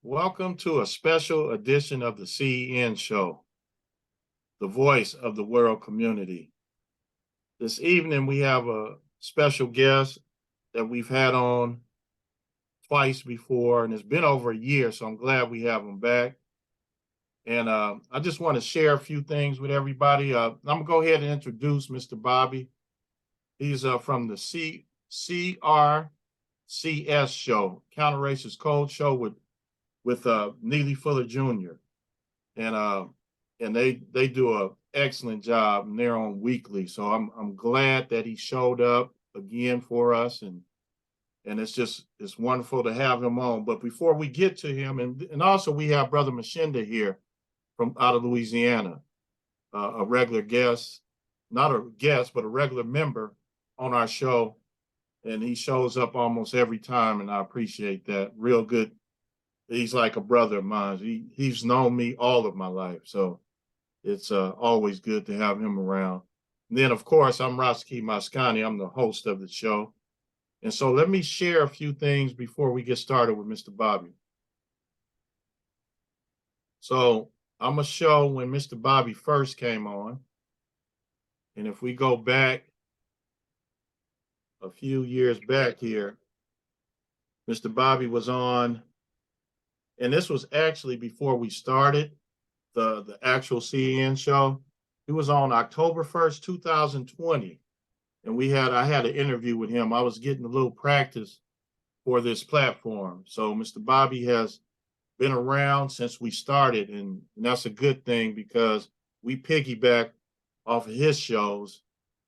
Welcome to a special edition of the CEN show, the voice of the world community. This evening, we have a special guest that we've had on twice before, and it's been over a year, so I'm glad we have him back. And I just want to share a few things with everybody. I'm going to go ahead and introduce Mr. Bobby. He's from the CRCS show, Counter Racist Code show with Neely Jr. And they do an excellent job, and they're on weekly. So I'm glad that he showed up again for us, and it's wonderful to have him on. But before we get to him, and also we have Brother Machinda here from out of Louisiana, a regular guest, not a guest, but a regular member on our show, and he shows up almost every time, and I appreciate that. Real good. He's like a brother of mine. He's known me all of my life, so it's always good to have him around. And then, of course, I'm Roski Maskani. I'm the host of the show. And so let me share a few things before we get started with Mr. Bobby. So I'm going to show when Mr. Bobby first came on. And if we go back a few years back here, Mr. Bobby was on, and this was actually before we started the actual CEN show. He was on October 1st, 2020. And I had an interview with him. I was getting a little practice for this platform. So Mr. Bobby has been around since we started, and that's a good thing because we piggyback off of his shows,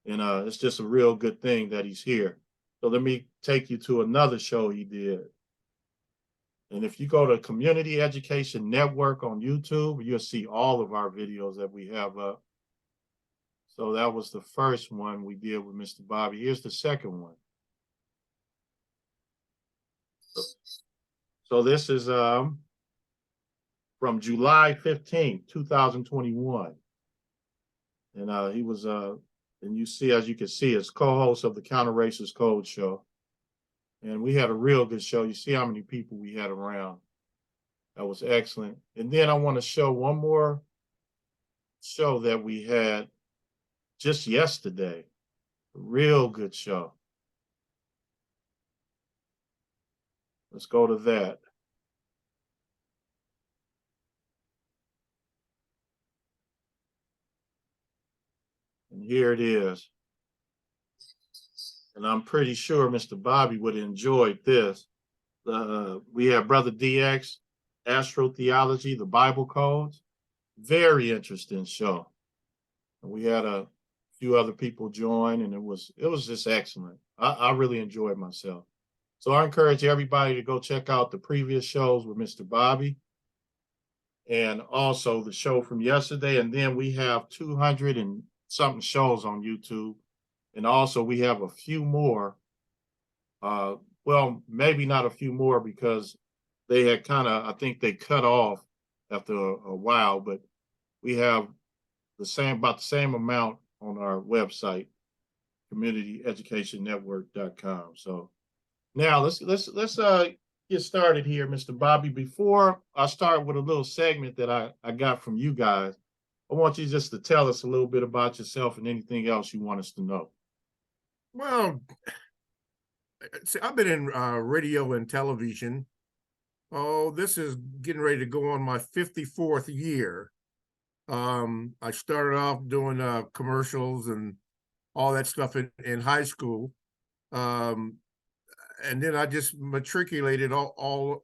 and it's just a real good thing that he's here. So let me take you to another show he did. And if you go to Community Education Network on YouTube, you'll see all of our videos that we have up. So that was the first one we did with Mr. Bobby. Here's the second one. So this is from July 15th, 2021. And he was, and you see, as you can see, as co-host of the Counter Racist Code show. And we had a real good show. You see how many people we had around. That was excellent. And then I want to show one more show that we had just yesterday. A real good show. Let's go to that. And here it is. And I'm pretty sure Mr. Bobby would have enjoyed this. We have Brother DX, Astrotheology, the Bible Codes. Very interesting show. And we had a few other people join, and it was just excellent. I really enjoyed myself. So I encourage everybody to go check out the previous shows with Mr. Bobby, and also the show from yesterday. And then we have 200 and something shows on YouTube. And also we have a few more, well, maybe not a few more because they had I think they cut off after a while, but we have about the same amount on our website, communityeducationnetwork.com. So now let's get started here, Mr. Bobby. Before I start with a little segment that I got from you guys, I want you just to tell us a little bit about yourself and anything else you want us to know. Well, see, I've been in radio and television. Oh, this is getting ready to go on my 54th year. I started off doing commercials and all that stuff in high school. And then I just matriculated all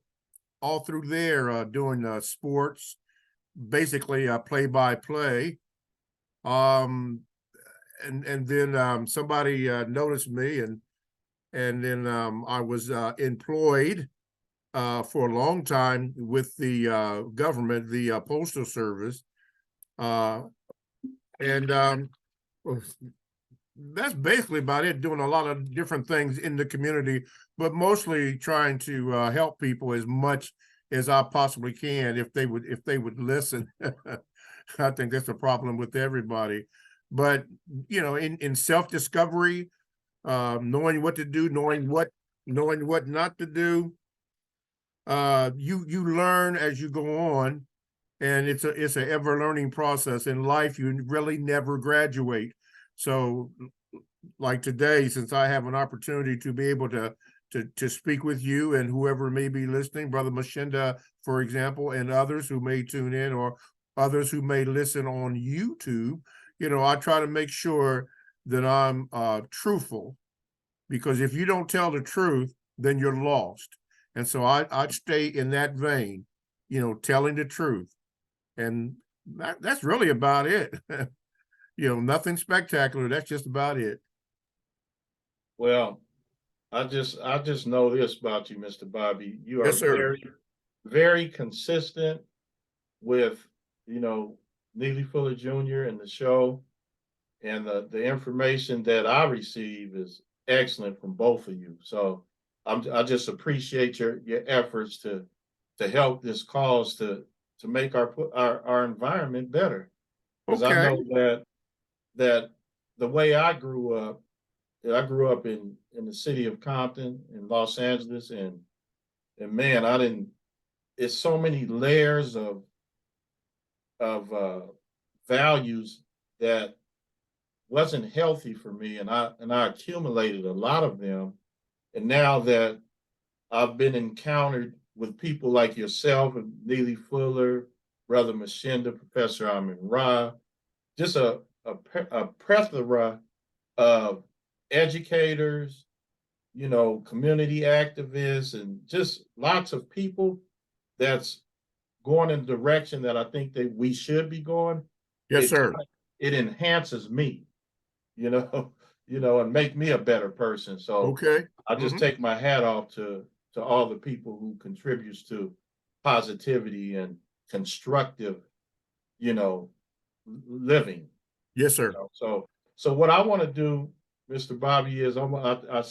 through there doing sports, basically play-by-play. And then somebody noticed me, and then I was employed for a long time with the government, the Postal Service, and that's basically about it. Doing a lot of different things in the community, but mostly trying to help people as much as I possibly can if they would listen. I think that's a problem with everybody. But, you know, in self-discovery, knowing what to do, knowing what not to do, You learn as you go on, and it's an ever learning process in life. You really never graduate. So, like today, since I have an opportunity to be able to speak with you and whoever may be listening, Brother Mashinda, for example, and others who may tune in, or others who may listen on YouTube, I try to make sure that I'm truthful, because if you don't tell the truth, then you're lost. And so I stay in that vein, telling the truth. And that's really about it. Nothing spectacular. That's just about it. Well, I just know this about you, Mr. Bobby. You are Yes, sir. very, very consistent with, you know, Neely Fuller Jr. and the show. And the information that I receive is excellent from both of you. So I just appreciate your efforts to help this cause to make our environment better. Because I Okay. know that the way I grew up in the city of Compton in Los Angeles, and man, I didn't. It's so many layers of values that wasn't healthy for me, and I accumulated a lot of them. And now that I've been encountered with people like yourself and Neely Fuller, Brother Mashinda, Professor Amin Ra, just a plethora of educators, community activists, and just lots of people that's going in the direction that I think that we should be going. Yes, It sir. it enhances me, you know, and make me a better person. So Okay. I just Hmm. take my hat off to all the people who contributes to positivity and constructive, you know, living. Yes, sir. So what I want to do, Mr. Bobby, is I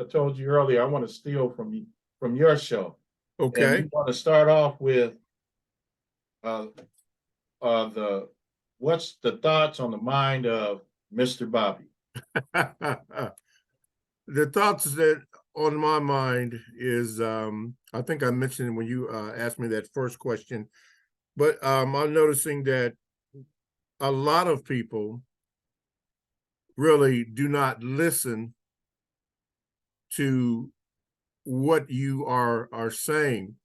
told you earlier I want to steal from your show, and we Okay. want to start off with uh, the what's the thoughts on the mind of Mr. Bobby. The thoughts that on my mind is, I think I mentioned when you asked me that first question, but I'm noticing that a lot of people really do not listen to what you are saying.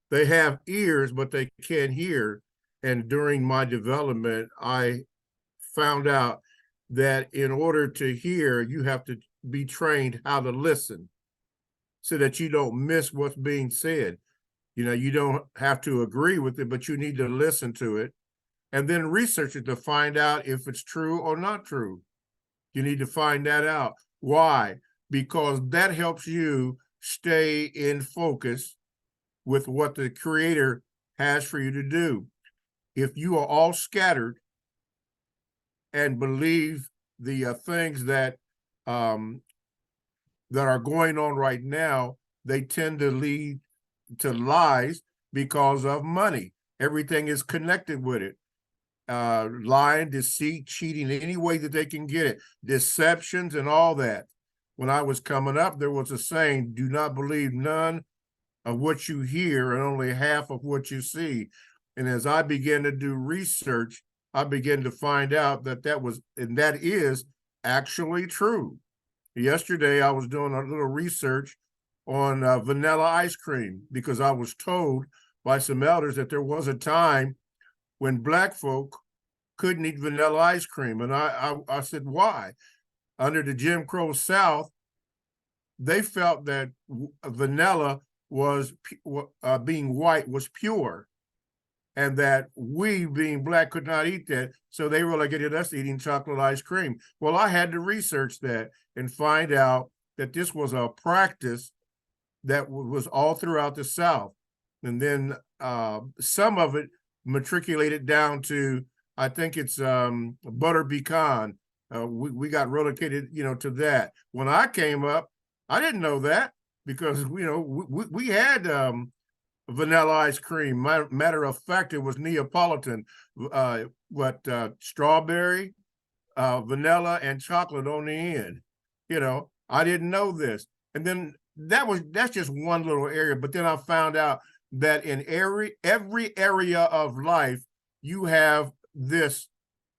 They have ears, but they can't hear. And during my development, I found out that in order to hear, you have to be trained how to listen so that you don't miss what's being said. You don't have to agree with it, but you need to listen to it and then research it to find out if it's true or not true. You need to find that out. Why? Because that helps you stay in focus with what the creator has for you to do. If you are all scattered and believe the things um, that are going on right now, they tend to lead to lies because of money. Everything is connected with it. Lying, deceit, cheating, any way that they can get it, deceptions and all that. When I was coming up, there was a saying, do not believe none of what you hear and only half of what you see. And as I began to do research, I began to find out that is actually true. Yesterday, I was doing a little research on vanilla ice cream because I was told by some elders that there was a time when Black folk couldn't eat vanilla ice cream. And I said, why? Under the Jim Crow South, they felt that vanilla was being white was pure, and that we being Black could not eat that. So they relegated us eating chocolate ice cream. Well, I had to research that and find out that this was a practice that was all throughout the South. And then some of it matriculated down to, I think it's butter pecan. We got relegated, to that. When I came up, I didn't know that because, we had vanilla ice cream. Matter of fact, it was Neapolitan, strawberry, vanilla, and chocolate on the end. I didn't know this. And then that's just one little area. But then I found out that in every area of life, you have this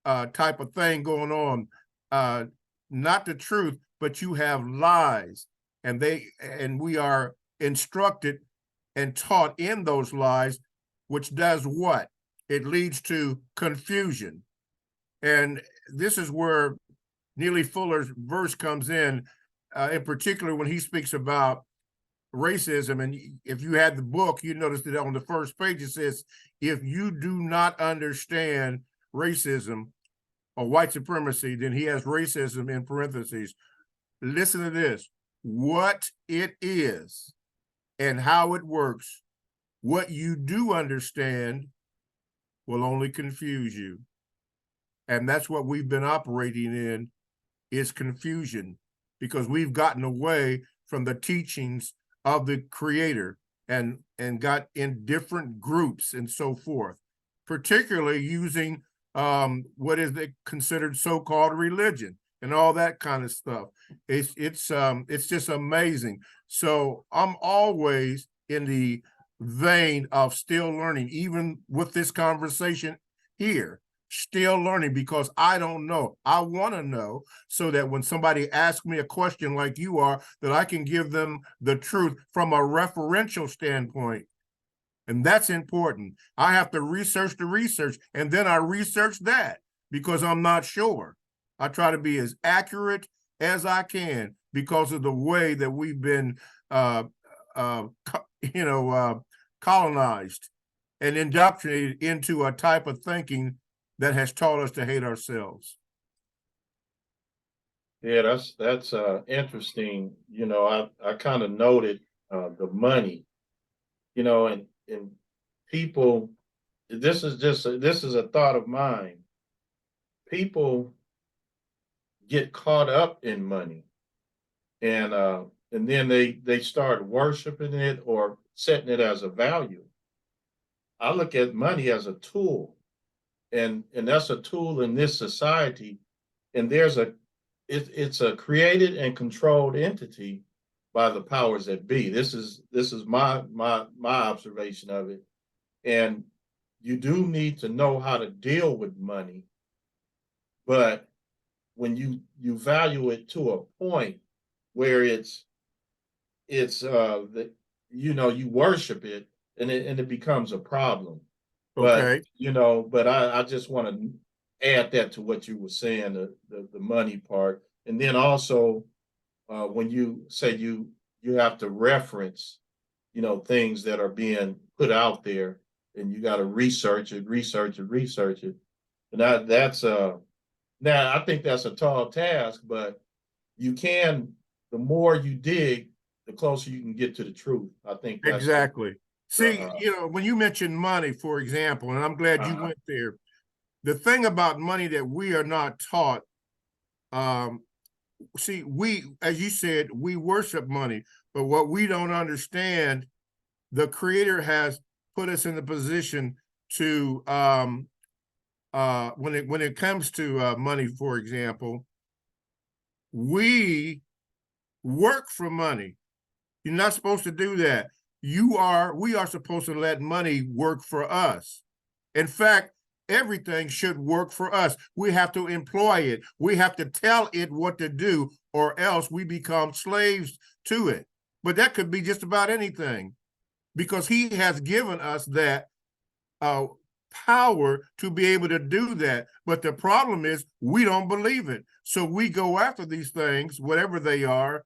type of thing going on. Not the truth, but you have lies. And we are instructed and taught in those lies, which does what? It leads to confusion. And this is where Neely Fuller's verse comes in particular when he speaks about racism. And if you had the book, you notice that on the first page it says, if you do not understand racism or white supremacy, then he has racism in parentheses. Listen to this. What it is and how it works, what you do understand will only confuse you. And that's what we've been operating in, is confusion, because we've gotten away from the teachings of the Creator and got in different groups and so forth, particularly using what is considered so-called religion and all that kind of stuff. It's just amazing. So I'm always in the vein of still learning, even with this conversation here. Still learning, because I don't know. I want to know, so that when somebody asks me a question like you are, that I can give them the truth from a referential standpoint. And that's important. I have to research the research, and then I research that because I'm not sure. I try to be as accurate as I can because of the way that we've been colonized and indoctrinated into a type of thinking that has taught us to hate ourselves. Yeah, that's interesting. I kind of noted the money, and people. This is a thought of mine. People get caught up in money, and then they start worshiping it or setting it as a value. I look at money as a tool, and that's a tool in this society. And it's a created and controlled entity by the powers that be. This is my observation of it. And you do need to know how to deal with money, but when you value it to a point where it's that you worship it, and it becomes a problem. But Okay. but I just want to add that to what you were saying, the money part. And then also when you say you have to reference things that are being put out there, and you got to research it. And that's now I think that's a tall task, but the more you dig, the closer you can get to the truth. I think that's Exactly. See, uh, when you mentioned money, for example, and I'm glad you went there, the thing about money that we are not taught, see, as you said, we worship money, but what we don't understand, the Creator has put us in the position to, when it comes to money, for example, we work for money. You're not supposed to do that. We are supposed to let money work for us. In fact, everything should work for us. We have to employ it. We have to tell it what to do, or else we become slaves to it. But that could be just about anything, because he has given us that power to be able to do that. But the problem is we don't believe it. So we go after these things, whatever they are,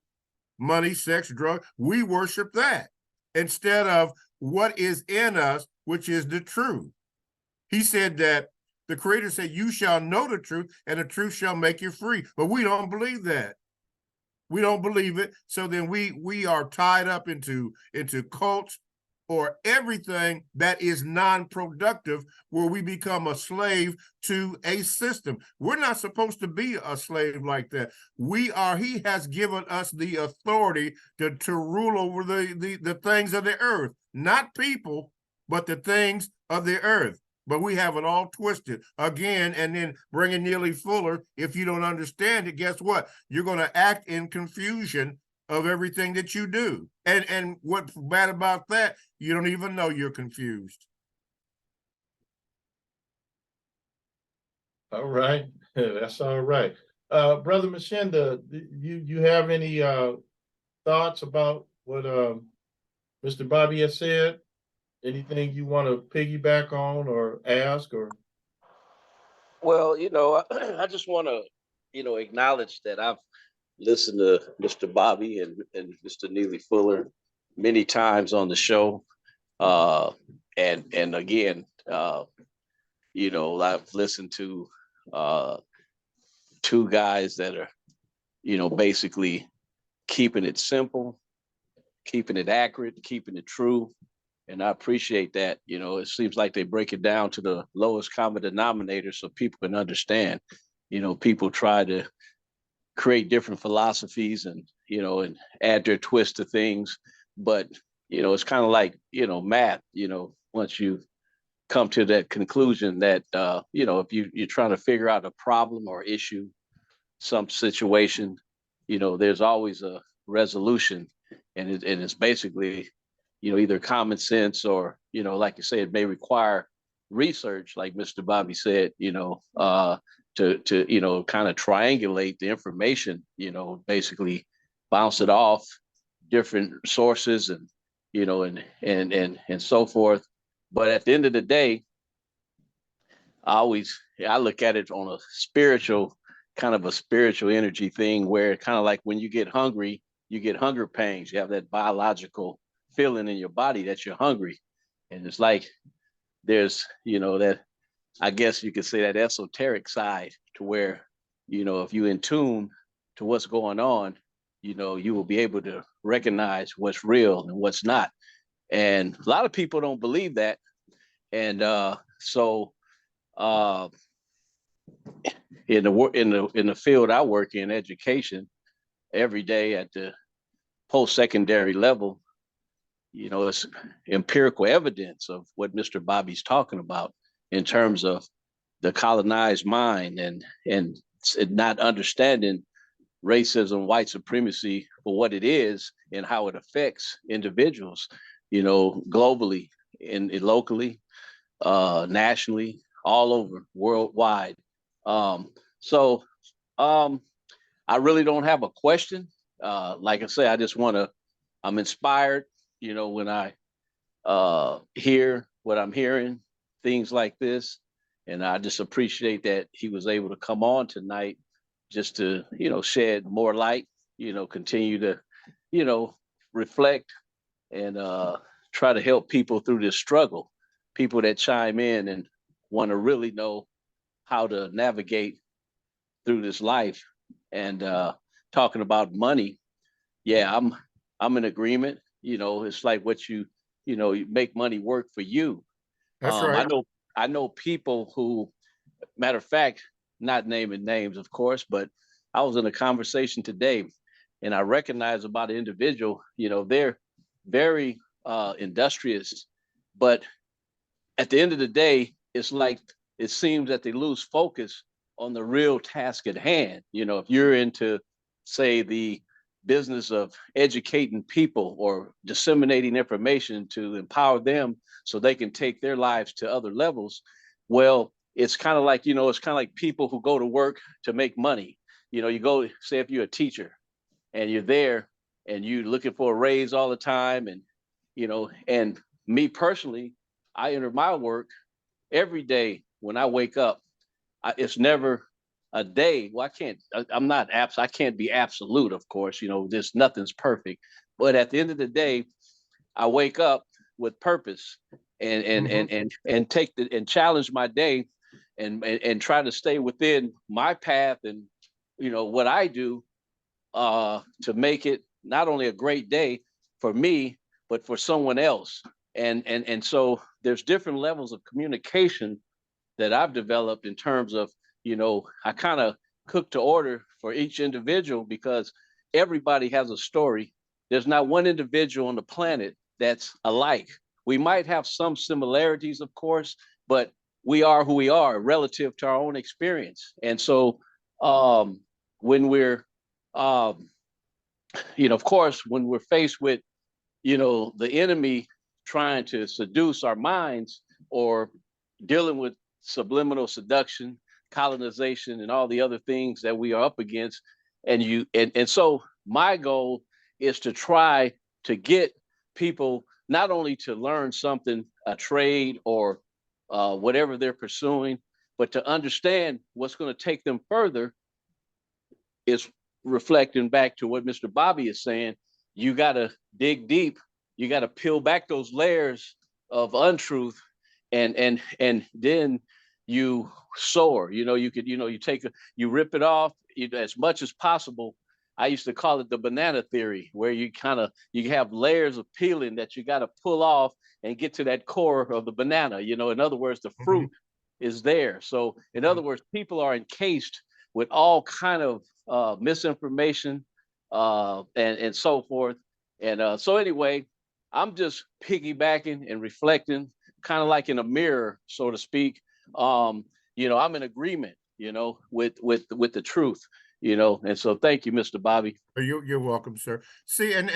money, sex, drug, we worship that instead of what is in us, which is the truth. He said that the Creator said, you shall know the truth, and the truth shall make you free. But we don't believe that. We don't believe it. So then we are tied up into cults or everything that is non-productive, where we become a slave to a system. We're not supposed to be a slave like that. He has given us the authority to rule over the things of the earth, not people, but the things of the earth. But we have it all twisted again, and then bringing Neely Fuller. If you don't understand it, guess what? You're going to act in confusion of everything that you do. And what's bad about that, you don't even know you're confused. All right, that's all right. Brother Machenda, you have any thoughts about what Mr. Bobby has said? Anything you want to piggyback on or ask or? Well, I just want to, acknowledge that I've listened to Mr. Bobby and Mr. Neely Fuller many times on the show. Uh, and again, I've listened to uh, two guys that are, basically keeping it simple, keeping it accurate, keeping it true. And I appreciate that. It seems like they break it down to the lowest common denominator so people can understand. People try to create different philosophies and add their twist to things. But, it's kind of like, math, once you come to that conclusion that, if you're trying to figure out a problem or issue, some situation, there's always a resolution. And it's basically, either common sense or, like you say, it may require research, like Mr. Bobby said, to kind of triangulate the information, basically bounce it off different sources and, and so forth. But at the end of the day, I look at it on a spiritual, kind of a spiritual energy thing where kind of like when you get hungry, you get hunger pangs. You have that biological feeling in your body that you're hungry. And it's like there's, that I guess you could say that esoteric side to where, if you in tune to what's going on, you will be able to recognize what's real and what's not. And a lot of people don't believe that. And so uh, in the field I work in, education, every day at the post-secondary level, it's empirical evidence of what Mr. Bobby's talking about in terms of the colonized mind and not understanding racism, white supremacy for what it is and how it affects individuals, globally and locally, nationally, all over, worldwide. So I really don't have a question. Like I say, I just want to. I'm inspired, when I hear what I'm hearing, things like this, and I just appreciate that he was able to come on tonight, just to shed more light, continue to reflect and try to help people through this struggle. People that chime in and want to really know how to navigate through this life. And talking about money, yeah, I'm in agreement. It's like what you make money work for you. That's I right. know people who, matter of fact, not naming names, of course, but I was in a conversation today, and I recognized about an individual. They're very industrious, but at the end of the day, it's like it seems that they lose focus on the real task at hand. If you're into, say, the business of educating people or disseminating information to empower them so they can take their lives to other levels, well, it's kind of like, people who go to work to make money. You go, say, if you're a teacher and you're there and you're looking for a raise all the time, and me personally, I enter my work every day when I wake up. It's never a day. Well, I'm not I can't be absolute, of course. There's nothing's perfect. But at the end of the day, I wake up with purpose and take and challenge my day and try to stay within my path and what I do to make it not only a great day for me, but for someone else. And so there's different levels of communication that I've developed in terms of, I kind of cook to order for each individual because everybody has a story. There's not one individual on the planet that's alike. We might have some similarities, of course, but we are who we are relative to our own experience. And so when we're um, of course, when we're faced with, the enemy trying to seduce our minds or dealing with subliminal seduction, colonization, and all the other things that we are up against. And so my goal is to try to get people not only to learn something, a trade or whatever they're pursuing, but to understand what's going to take them further. Is reflecting back to what Mr. Bobby is saying. You got to dig deep. You got to peel back those layers of untruth, and then you soar. You rip it off as much as possible. I used to call it the banana theory, where you have layers of peeling that you got to pull off and get to that core of the banana. In other words, the fruit is there. So in other words, people are encased with all kind of misinformation and so forth. And so anyway, I'm just piggybacking and reflecting, kind of like in a mirror, so to speak. I'm in agreement, with the truth, and so thank you, Mr. Bobby. You're welcome, sir. See, and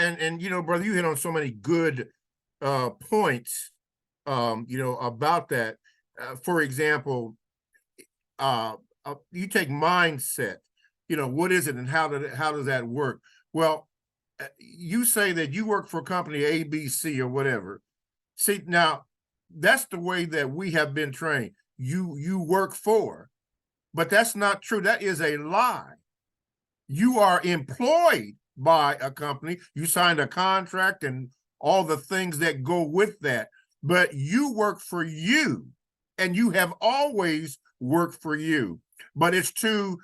brother, you hit on so many good points, about that. For example, you take mindset. What is it and how does that work? Well, you say that you work for a company ABC or whatever. See, now that's the way that we have been trained. You work for, but that's not true. That is a lie. You are employed by a company. You signed a contract and all the things that go with that, but you work for you, and you have always worked for you. But it's to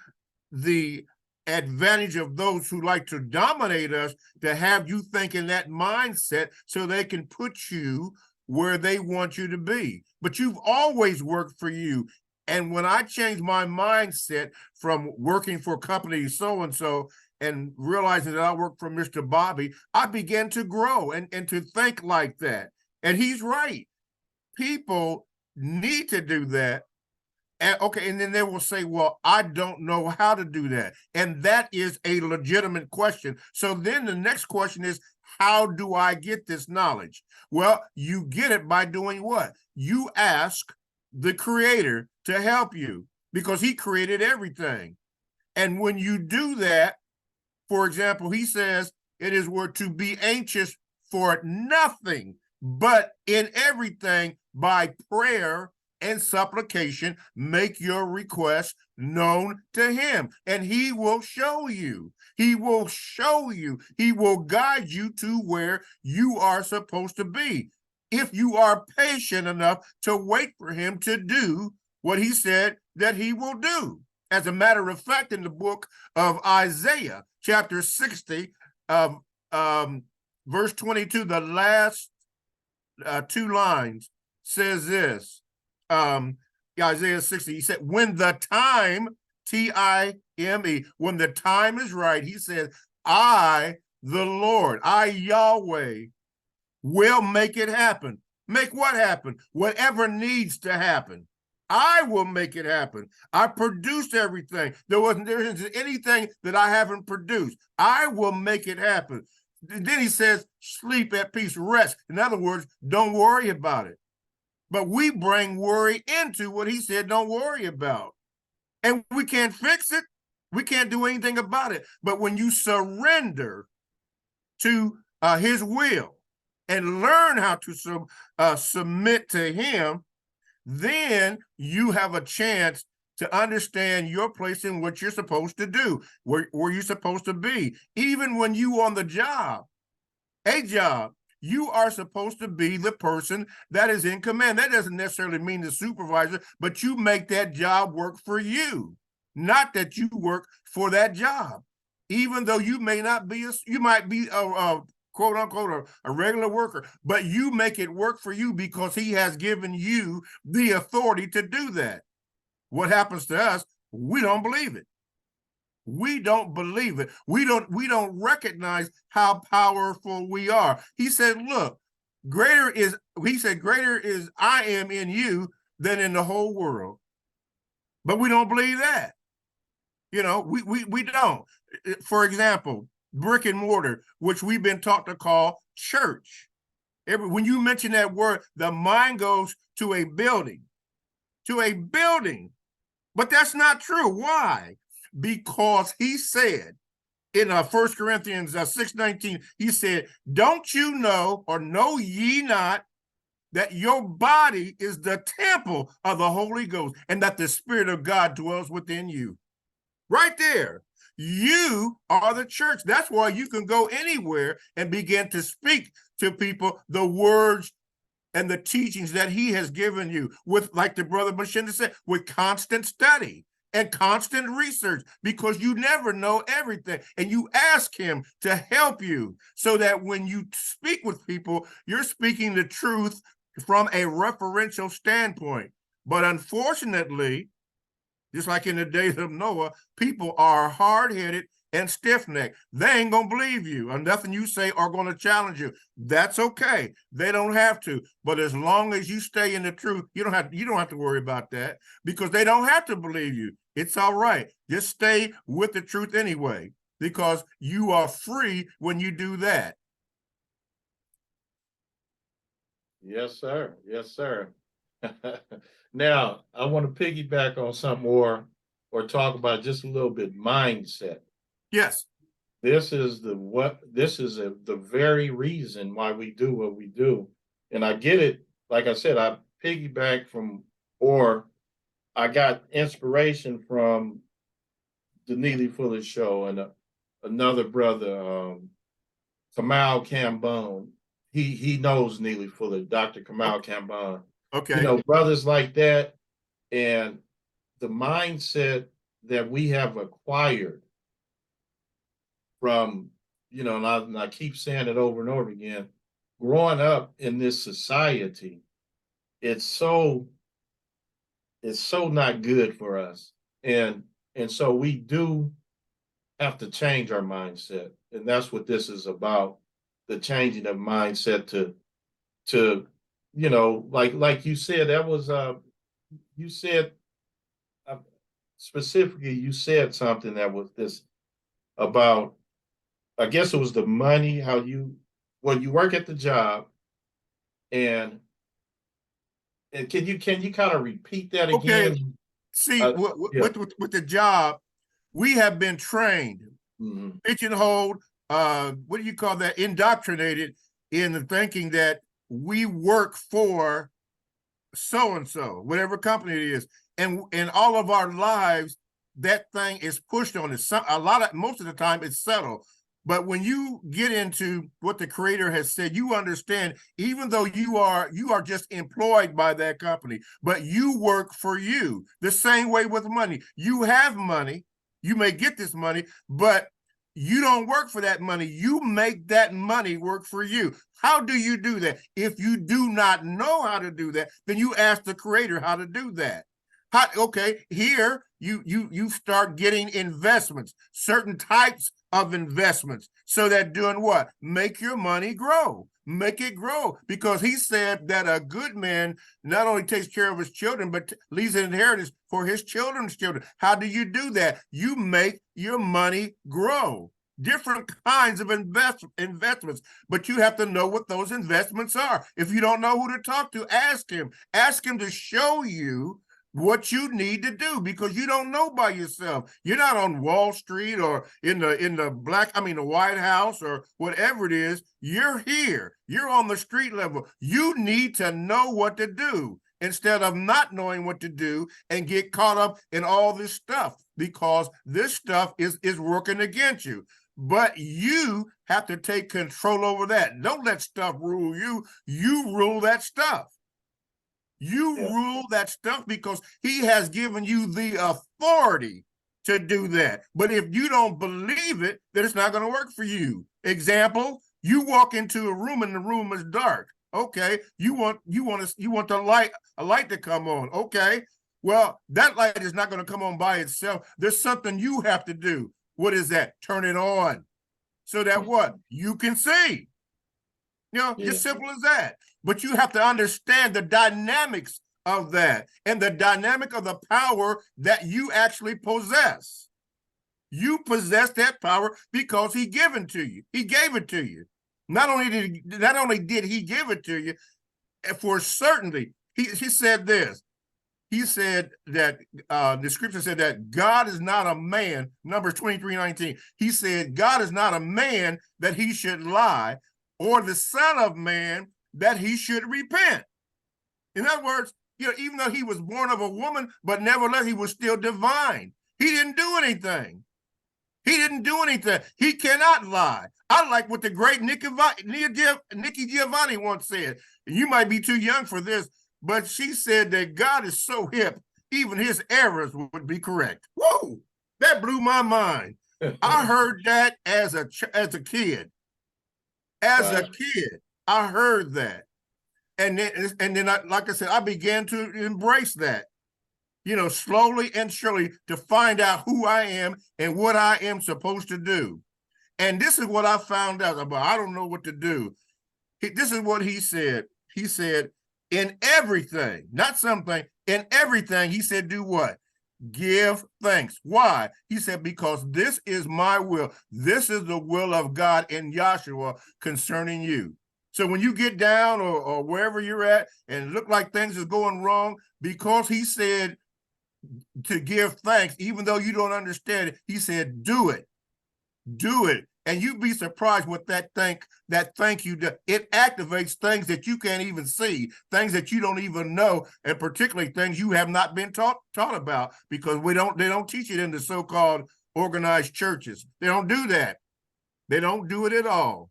the advantage of those who like to dominate us to have you think in that mindset so they can put you where they want you to be. But you've always worked for you. And when I changed my mindset from working for company so-and-so and realizing that I work for Mr. Bobby, I began to grow and to think like that. And he's right. People need to do that. And then they will say, well, I don't know how to do that. And that is a legitimate question. So then the next question is, how do I get this knowledge? Well, you get it by doing what? You ask the Creator to help you, because he created everything. And when you do that, for example, he says it is word to be anxious for nothing, but in everything by prayer and supplication, make your requests known to him, and he will show you. He will show you. He will guide you to where you are supposed to be, if you are patient enough to wait for him to do what he said that he will do. As a matter of fact, in the book of Isaiah, chapter 60, verse 22, the last two lines says this. Isaiah 60, he said, when the time, T-I-M-E, when the time is right, he says, I, the Lord, I, Yahweh, will make it happen. Make what happen? Whatever needs to happen. I will make it happen. I produced everything. There isn't anything that I haven't produced. I will make it happen. Then he says, sleep at peace, rest. In other words, don't worry about it. But we bring worry into what he said don't worry about. And we can't fix it. We can't do anything about it. But when you surrender to his will and learn how to submit to him, then you have a chance to understand your place in what you're supposed to do, where you're supposed to be. Even when you on the job, a job, you are supposed to be the person that is in command. That doesn't necessarily mean the supervisor, but you make that job work for you, not that you work for that job. Even though you may not be, you might be a quote unquote, a regular worker, but you make it work for you because he has given you the authority to do that. What happens to us? We don't believe it. We don't believe it. We don't recognize how powerful we are. He said, look, greater is I am in you than in the whole world. But we don't believe that. We don't. For example, brick and mortar, which we've been taught to call church. When you mention that word, the mind goes to a building, to a building. But that's not true. Why? Because he said in 1 Corinthians 6:19, he said, don't you know, or know ye not, that your body is the temple of the Holy Ghost, and that the Spirit of God dwells within you? Right there. You are the church. That's why you can go anywhere and begin to speak to people the words and the teachings that he has given you, with, like the brother Machinda said, with constant study and constant research, because you never know everything. And you ask him to help you so that when you speak with people, you're speaking the truth from a referential standpoint. But unfortunately, just like in the days of Noah, people are hard-headed and stiff-necked. They ain't gonna believe you, and nothing you say are gonna challenge you. That's okay. They don't have to. But as long as you stay in the truth, you don't have to worry about that, because they don't have to believe you. It's all right. Just stay with the truth anyway, because you are free when you do that. Yes, sir. Yes, sir. Now, I want to piggyback on something more, or talk about just a little bit mindset. Yes. This is the very reason why we do what we do. And I get it. Like I said, I piggyback from, or I got inspiration from the Neely Fuller show, and another brother, Kamal Cambone. He knows Neely Fuller, Dr. Kamal Cambone. Okay. You know, brothers like that, and the mindset that we have acquired from, and I keep saying it over and over again, growing up in this society, it's so not good for us. And so we do have to change our mindset. And that's what this is about, the changing of mindset to like you said, that was you said specifically, you said something that was this about, I guess it was the money, how you work at the job, and can you kind of repeat that Okay. again? See, Yeah. with the job, we have been trained, Mhm. pigeonholed, what do you call that? Indoctrinated in the thinking that we work for so-and-so, whatever company it is. And in all of our lives, that thing is pushed on us. Most of the time it's subtle. But when you get into what the creator has said, you understand, even though you are just employed by that company, but you work for you. The same way with money. You have money, you may get this money, but you don't work for that money. You make that money work for you. How do you do that? If you do not know how to do that, then you ask the creator how to do that. Okay, here you start getting investments, certain types of investments, so that doing what? Make your money grow. Make it grow, because he said that a good man not only takes care of his children, but leaves an inheritance for his children's children. How do you do that? You make your money grow. Different kinds of investments, but you have to know what those investments are. If you don't know who to talk to, ask him. Ask him to show you what you need to do, because you don't know by yourself. You're not on Wall Street or in the White House or whatever it is. You're here. You're on the street level. You need to know what to do instead of not knowing what to do and get caught up in all this stuff, because this stuff is working against you. But you have to take control over that. Don't let stuff rule you. You rule that stuff. You rule that stuff, because he has given you the authority to do that. But if you don't believe it, then it's not going to work for you. Example, you walk into a room and the room is dark. Okay, you want a light to come on. Okay, well, that light is not going to come on by itself. There's something you have to do. What is that? Turn it on, so that what? You can see. Just simple as that. But you have to understand the dynamics of that, and the dynamic of the power that you actually possess. You possess that power because he given to you. He gave it to you. Not only did he give it to you, for certainty, he said this. He said that the scripture said that God is not a man, Numbers 23:19. He said, God is not a man that he should lie, or the son of man that he should repent. In other words, even though he was born of a woman, but nevertheless, he was still divine. He didn't do anything. He didn't do anything. He cannot lie. I like what the great Nikki Giovanni once said. You might be too young for this, but she said that God is so hip, even his errors would be correct. Whoa, that blew my mind. I heard that as a kid. As a kid, I heard that. And then like I said, I began to embrace that, slowly and surely, to find out who I am and what I am supposed to do. And this is what I found out about. I don't know what to do. This is what he said. He said, in everything, not something, in everything, he said, do what? Give thanks. Why? He said, because this is my will. This is the will of God in Yahshua concerning you. So when you get down or wherever you're at and look like things is going wrong, because he said to give thanks, even though you don't understand it, he said, do it. Do it. And you'd be surprised what that thank you does. It activates things that you can't even see, things that you don't even know, and particularly things you have not been taught about, because they don't teach it in the so-called organized churches. They don't do that. They don't do it at all.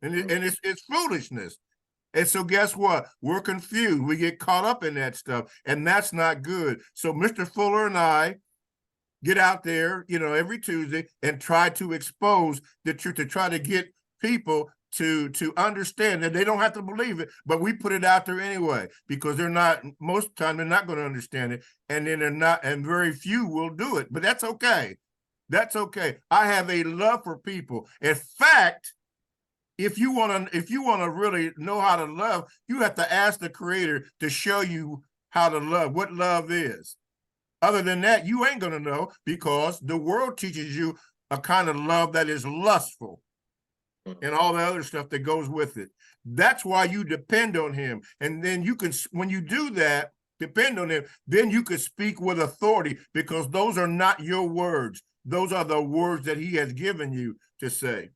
And it's foolishness. And so guess what? We're confused. We get caught up in that stuff, and that's not good. So Mr. Fuller and I get out there, every Tuesday and try to expose the truth, to try to get people to understand that they don't have to believe it, but we put it out there anyway, because most of the time they're not going to understand it, and then and very few will do it. But that's okay. That's okay. I have a love for people. In fact, if you want to really know how to love, you have to ask the Creator to show you how to love, what love is. Other than that, you ain't going to know, because the world teaches you a kind of love that is lustful and all the other stuff that goes with it. That's why you depend on him. And then when you do that, depend on him, then you can speak with authority, because those are not your words. Those are the words that he has given you to say.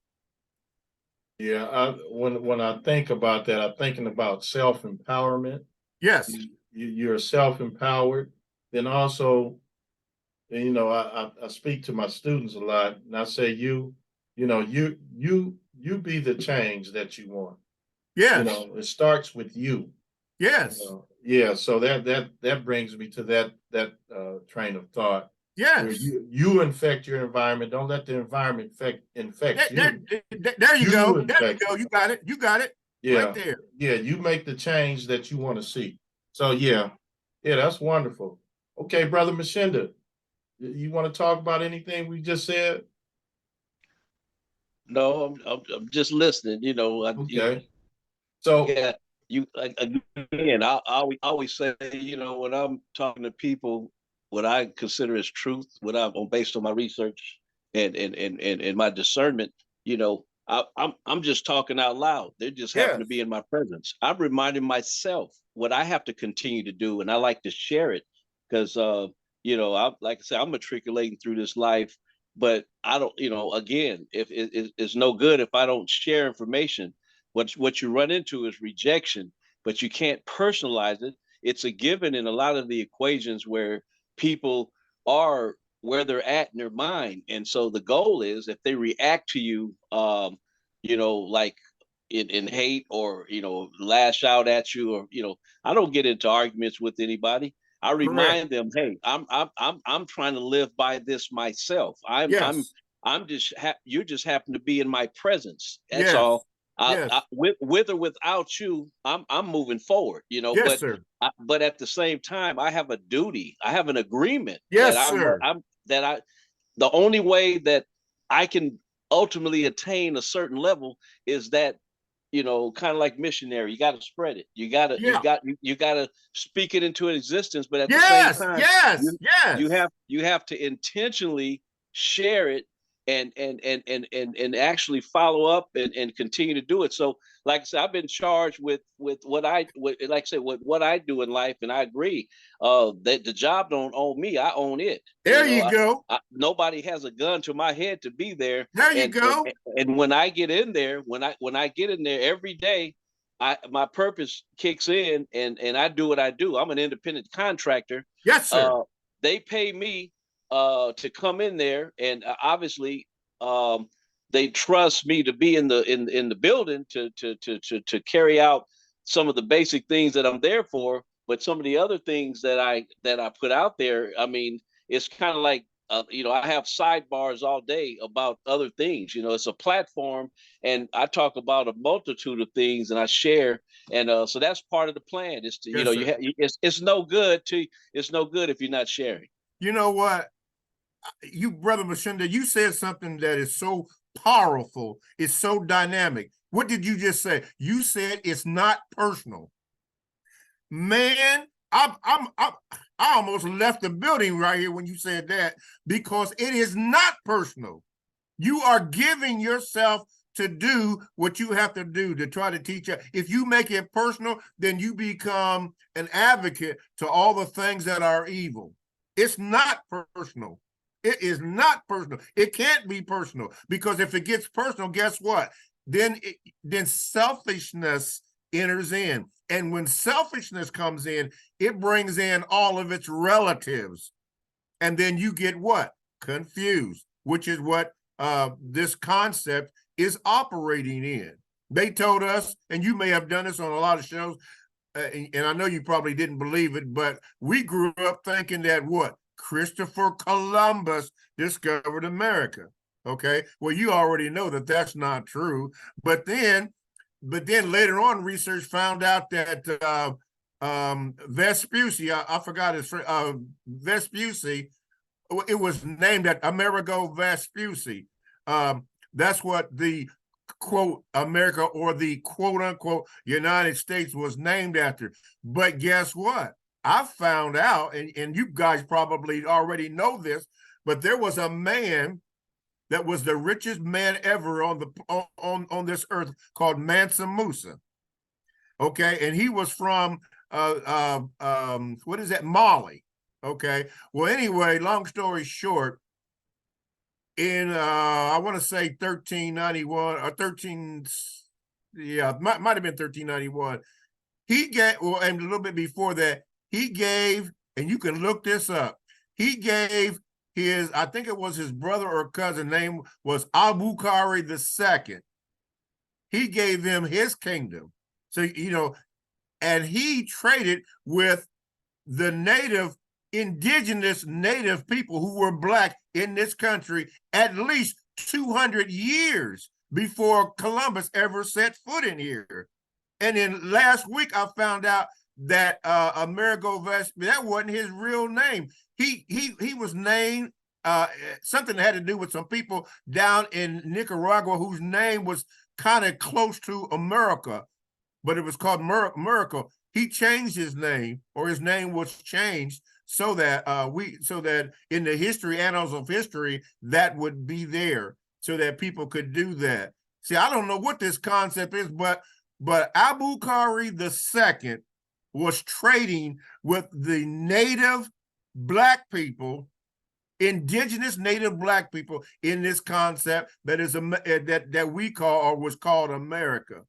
Yeah, when I think about that, I'm thinking about self-empowerment. Yes. You're self-empowered. Then also, I speak to my students a lot, and I say, you be the change that you want. Yes. It starts with you. Yes. Yeah. So that brings me to that train of thought. Yes. You infect your environment. Don't let the environment infect you. There you go. There you go. You got it. You got it. Yeah. Right there. Yeah. You make the change that you want to see. So yeah, that's wonderful. Okay, Brother Mashinda, you want to talk about anything we just said? No, I'm just listening. Okay. So yeah, again, I always say, when I'm talking to people, what I consider as truth, based on my research and my discernment, I'm just talking out loud. They just happen to be in my presence. I'm reminding myself what I have to continue to do, and I like to share it, because like I said, I'm matriculating through this life, but I don't, again, if it's no good if I don't share information. What you run into is rejection, but you can't personalize it. It's a given in a lot of the equations where people are where they're at in their mind. And so the goal is, if they react to you, like in hate, or, lash out at you, or, I don't get into arguments with anybody. I remind them, hey, I'm trying to live by this myself. You just happen to be in my presence. That's all. With or without you, I'm moving forward, Yes, sir. But at the same time, I have a duty. I have an agreement. Yes, sir. The only way that I can ultimately attain a certain level is that, kind of like missionary, you got to spread it. You got to speak it into existence. But at the same time, you have to intentionally share it, and actually follow up and continue to do it. So, like I said, I've been charged with what like I said, with what I do in life, and I agree that the job don't own me, I own it. There you go. Nobody has a gun to my head to be there. There you and, go. and when I get in there, when I get in there every day, my purpose kicks in, and I do what I do. I'm an independent contractor. Yes, sir. They pay me to come in there, and obviously they trust me to be in the building to carry out some of the basic things that I'm there for. But some of the other things that I put out there, I mean, it's kind of like I have sidebars all day about other things. It's a platform, and I talk about a multitude of things, and I share, and so that's part of the plan. Is to Yes, it's no good if you're not sharing. You know what? You, Brother Mashinda, you said something that is so powerful. It's so dynamic. What did you just say? You said it's not personal. Man, I almost left the building right here when you said that, because it is not personal. You are giving yourself to do what you have to do to try to teach. If you make it personal, then you become an advocate to all the things that are evil. It's not personal. It is not personal. It can't be personal, because if it gets personal, guess what? Then selfishness enters in. And when selfishness comes in, it brings in all of its relatives. And then you get what? Confused, which is what this concept is operating in. They told us, and you may have done this on a lot of shows, and I know you probably didn't believe it, but we grew up thinking that what? Christopher Columbus discovered America. Okay, well, you already know that that's not true. But then later on, research found out that Vespucci, I forgot his Vespucci, it was named at Amerigo Vespucci. That's what the quote America, or the quote unquote United States, was named after. But guess what? I found out, and you guys probably already know this, but there was a man that was the richest man ever on this earth, called Mansa Musa. Okay, and he was from what is that, Mali. Okay, well, anyway, long story short, in I want to say 1391 or 13, yeah, might have been 1391. He gave, well, and a little bit before that, he gave, and you can look this up, he gave his, I think it was his brother or cousin, name was Abukari II. He gave him his kingdom. So, and he traded with the indigenous native people who were Black in this country at least 200 years before Columbus ever set foot in here. And then last week, I found out that Amerigo Vespucci, that wasn't his real name. He was named something that had to do with some people down in Nicaragua whose name was kind of close to America, but it was called Miracle. He changed his name, or his name was changed, so that in the history, annals of history, that would be there, so that people could do that. See, I don't know what this concept is, but Abukari II was trading with the native Black people, indigenous native Black people, in this concept that is that we call, or was called, America,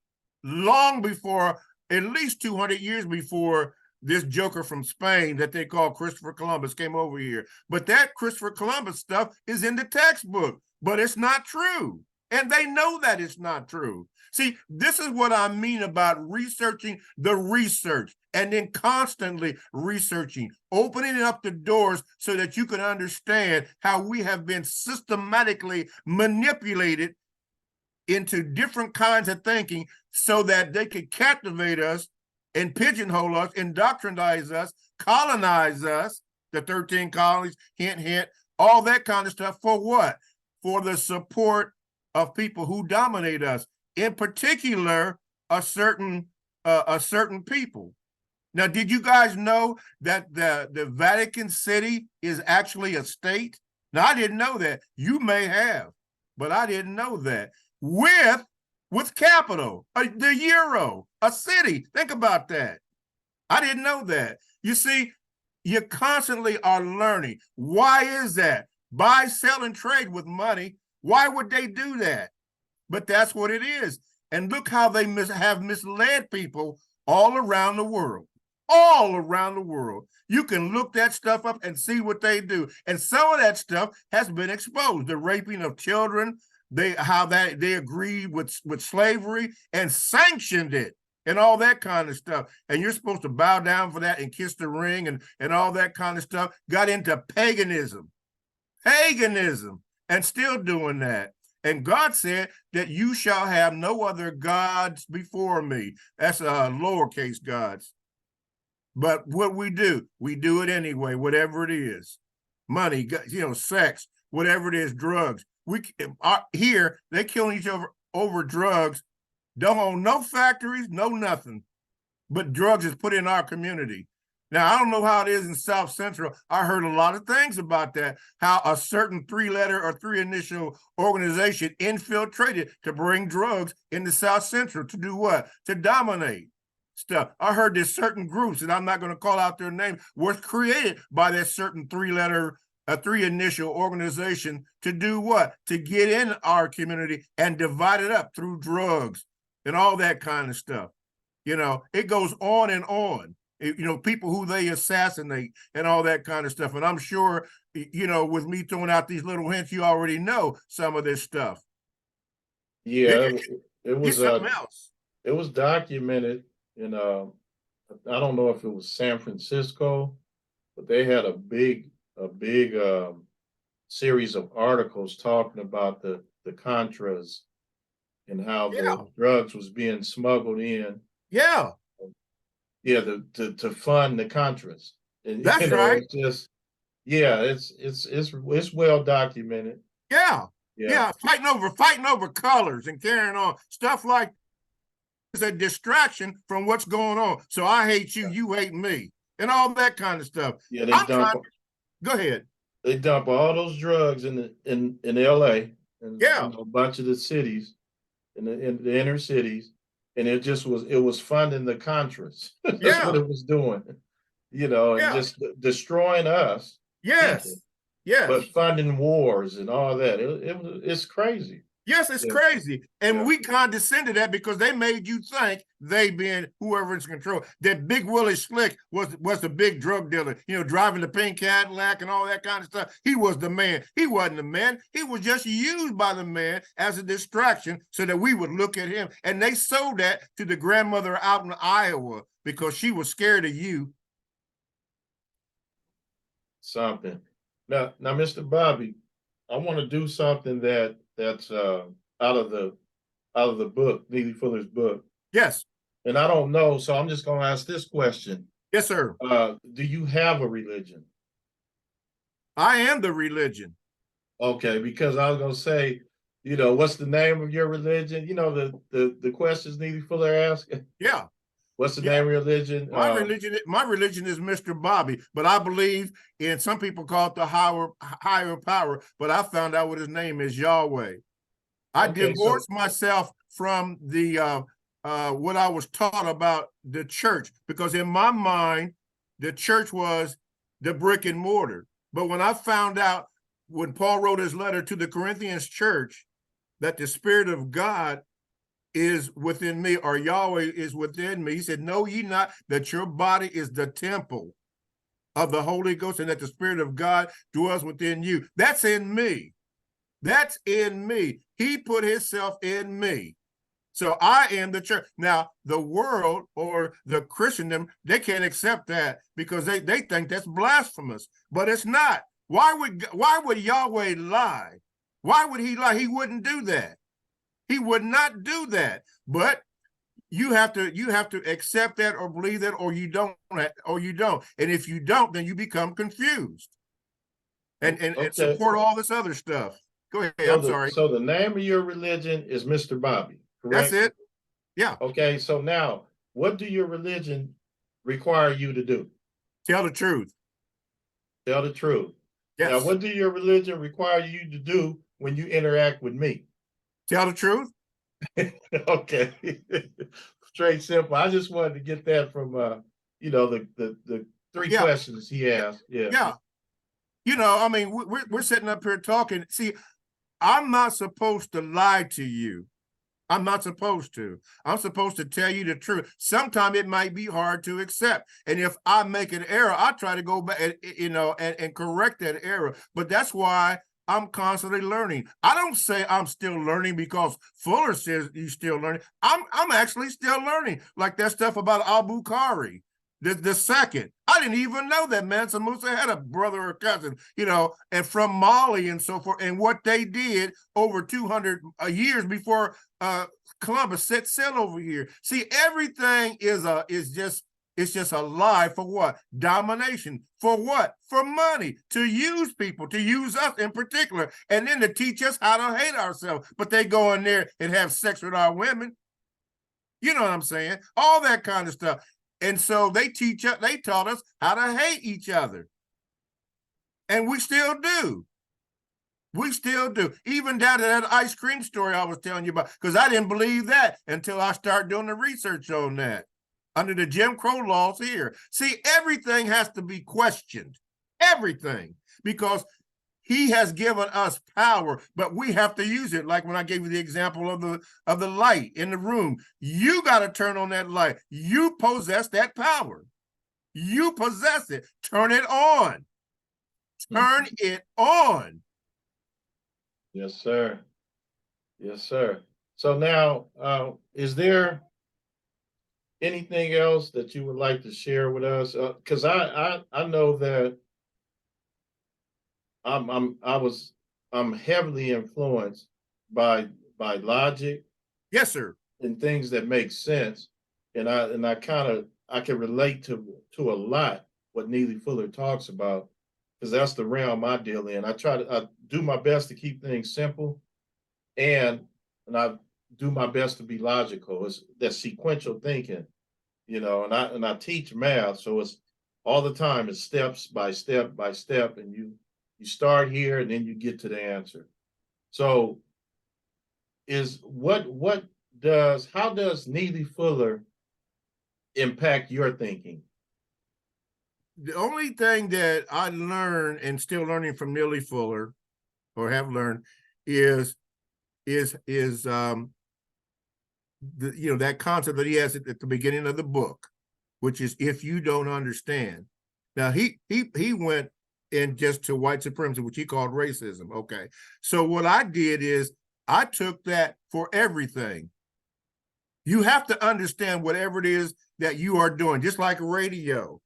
long before, at least 200 years before this joker from Spain that they call Christopher Columbus came over here. But that Christopher Columbus stuff is in the textbook, but it's not true. And they know that it's not true. See, this is what I mean about researching the research, and then constantly researching, opening up the doors so that you can understand how we have been systematically manipulated into different kinds of thinking so that they could captivate us and pigeonhole us, indoctrinize us, colonize us, the 13 colonies, hint, hint, all that kind of stuff. For what? For the support of people who dominate us, in particular, a certain people. Now, did you guys know that the Vatican City is actually a state? Now, I didn't know that. You may have, but I didn't know that. With capital, the euro, a city. Think about that. I didn't know that. You see, you constantly are learning. Why is that? Buy, sell, and trade with money. Why would they do that? But that's what it is. And look how they have misled people all around the world. All around the world. You can look that stuff up and see what they do. And some of that stuff has been exposed. The raping of children, they agreed with slavery and sanctioned it and all that kind of stuff. And you're supposed to bow down for that and kiss the ring and all that kind of stuff. Got into paganism, and still doing that. And God said that you shall have no other gods before me. That's lowercase gods. But what we do it anyway, whatever it is. Money, sex, whatever it is, drugs. Here, they killing each other over drugs. Don't own no factories, no nothing. But drugs is put in our community. Now, I don't know how it is in South Central. I heard a lot of things about that, how a certain 3-letter or 3-initial organization infiltrated to bring drugs into South Central to do what? To dominate stuff. I heard there's certain groups, and I'm not going to call out their name, were created by that certain 3-initial organization to do what? To get in our community and divide it up through drugs and all that kind of stuff. It goes on and on. People who they assassinate and all that kind of stuff. And I'm sure, with me throwing out these little hints, you already know some of this stuff. Yeah, it was something else. It was documented in I don't know if it was San Francisco, but they had a big series of articles talking about the Contras and how the drugs was being smuggled in. Yeah. Yeah, to fund the Contras. And, that's right. It's just, it's well documented. Yeah. Fighting over colors and carrying on stuff like it's a distraction from what's going on. So I hate you, you hate me, and all that kind of stuff. Yeah, go ahead. They dump all those drugs in LA and a bunch of the cities in the inner cities. And it was funding the Contras. That's what it was doing, and just destroying us. Yes. But funding wars and all that. It's crazy. Yes, it's crazy. And we condescended that because they made you think, they being whoever's in control, that Big Willie Slick was the big drug dealer, driving the pink Cadillac and all that kind of stuff. He was the man. He wasn't the man. He was just used by the man as a distraction so that we would look at him. And they sold that to the grandmother out in Iowa because she was scared of you. Something. Now, Mr. Bobby, I want to do something that's out of the book, Neely Fuller's book. Yes. And I don't know, so I'm just going to ask this question. Yes, sir. Do you have a religion? I am the religion. Okay, because I was going to say, what's the name of your religion? The questions Neely Fuller asked. Yeah. What's the name of your religion? My religion is Mr. Bobby, but I believe in, some people call it the higher power, but I found out what his name is, Yahweh. I divorced myself from the what I was taught about the church, because in my mind, the church was the brick and mortar. But when I found out, when Paul wrote his letter to the Corinthians church, that the Spirit of God is within me, or Yahweh is within me, he said, know ye not that your body is the temple of the Holy Ghost, and that the Spirit of God dwells within you. That's in me. That's in me. He put himself in me. So I am the church. Now, the world or the Christendom, they can't accept that because they think that's blasphemous, but it's not. Why would Yahweh lie? Why would he lie? He wouldn't do that. He would not do that. But you have to accept that or believe that, or you don't. And if you don't, then you become confused and support all this other stuff. Go ahead. I'm sorry. So the name of your religion is Mr. Bobby, correct? That's it. Yeah. Okay. So now, what do your religion require you to do? Tell the truth. Tell the truth. Now, Yes. what do your religion require you to do when you interact with me? Tell the truth. Okay. Straight simple. I just wanted to get that from the three Yeah. questions he asked. Yeah. Yeah. I mean, we're sitting up here talking. See, I'm not supposed to lie to you. I'm not supposed to. I'm supposed to tell you the truth. Sometimes it might be hard to accept. And if I make an error, I try to go back and correct that error. But that's why I'm constantly learning. I don't say I'm still learning because Fuller says you're still learning. I'm actually still learning. Like that stuff about Abu Khari. The second, I didn't even know that Mansa Musa had a brother or cousin, and from Mali and so forth, and what they did over 200 years before Columbus set sail over here. See, everything is just a lie for what? Domination. For what? For money. To use people, to use us in particular, and then to teach us how to hate ourselves. But they go in there and have sex with our women. You know what I'm saying? All that kind of stuff. And so they taught us how to hate each other. And we still do. We still do. Even down to that ice cream story I was telling you about, because I didn't believe that until I started doing the research on that. Under the Jim Crow laws here. See, everything has to be questioned. Everything. Because he has given us power, but we have to use it. Like when I gave you the example of the light in the room, you got to turn on that light. You possess that power. You possess it. Turn it on. Turn it on. Yes, sir. Yes, sir. So now, is there anything else that you would like to share with us? Because I know that I'm heavily influenced by logic Yes, sir. and things that make sense, and I can relate to a lot what Neely Fuller talks about, because that's the realm I deal in. I do my best to keep things simple, and I do my best to be logical. It's that sequential thinking, and I teach math, so it's all the time. It's steps by step by step, and you start here and then you get to the answer. So, is how does Neely Fuller impact your thinking? The only thing that I learned and still learning from Neely Fuller, or have learned, is that concept that he has at the beginning of the book, which is if you don't understand. Now he went in just to white supremacy, which he called racism. Okay, so what I did is I took that for everything. You have to understand whatever it is that you are doing, just like radio.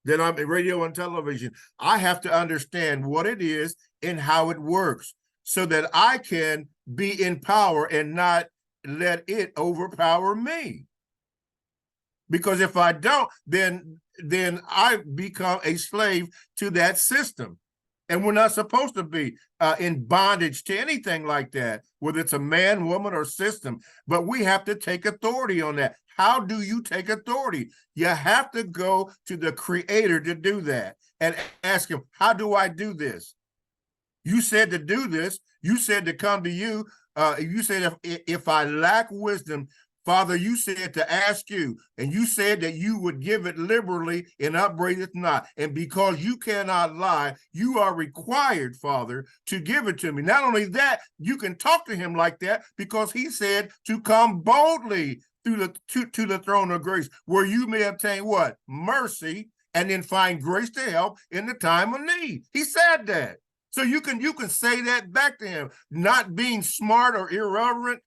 Then I'm in radio and television. I have to understand what it is and how it works so that I can be in power and not let it overpower me. Because if I don't, then I become a slave to that system. And we're not supposed to be in bondage to anything like that, whether it's a man, woman, or system. But we have to take authority on that. How do you take authority? You have to go to the creator to do that and ask him, how do I do this? You said to do this. You said to come to you. You said if I lack wisdom, Father, you said to ask you, and you said that you would give it liberally and upbraid it not. And because you cannot lie, you are required, Father, to give it to me. Not only that, you can talk to him like that because he said to come boldly through to the throne of grace, where you may obtain what? Mercy, and then find grace to help in the time of need. He said that. So you can say that back to him, not being smart or irreverent,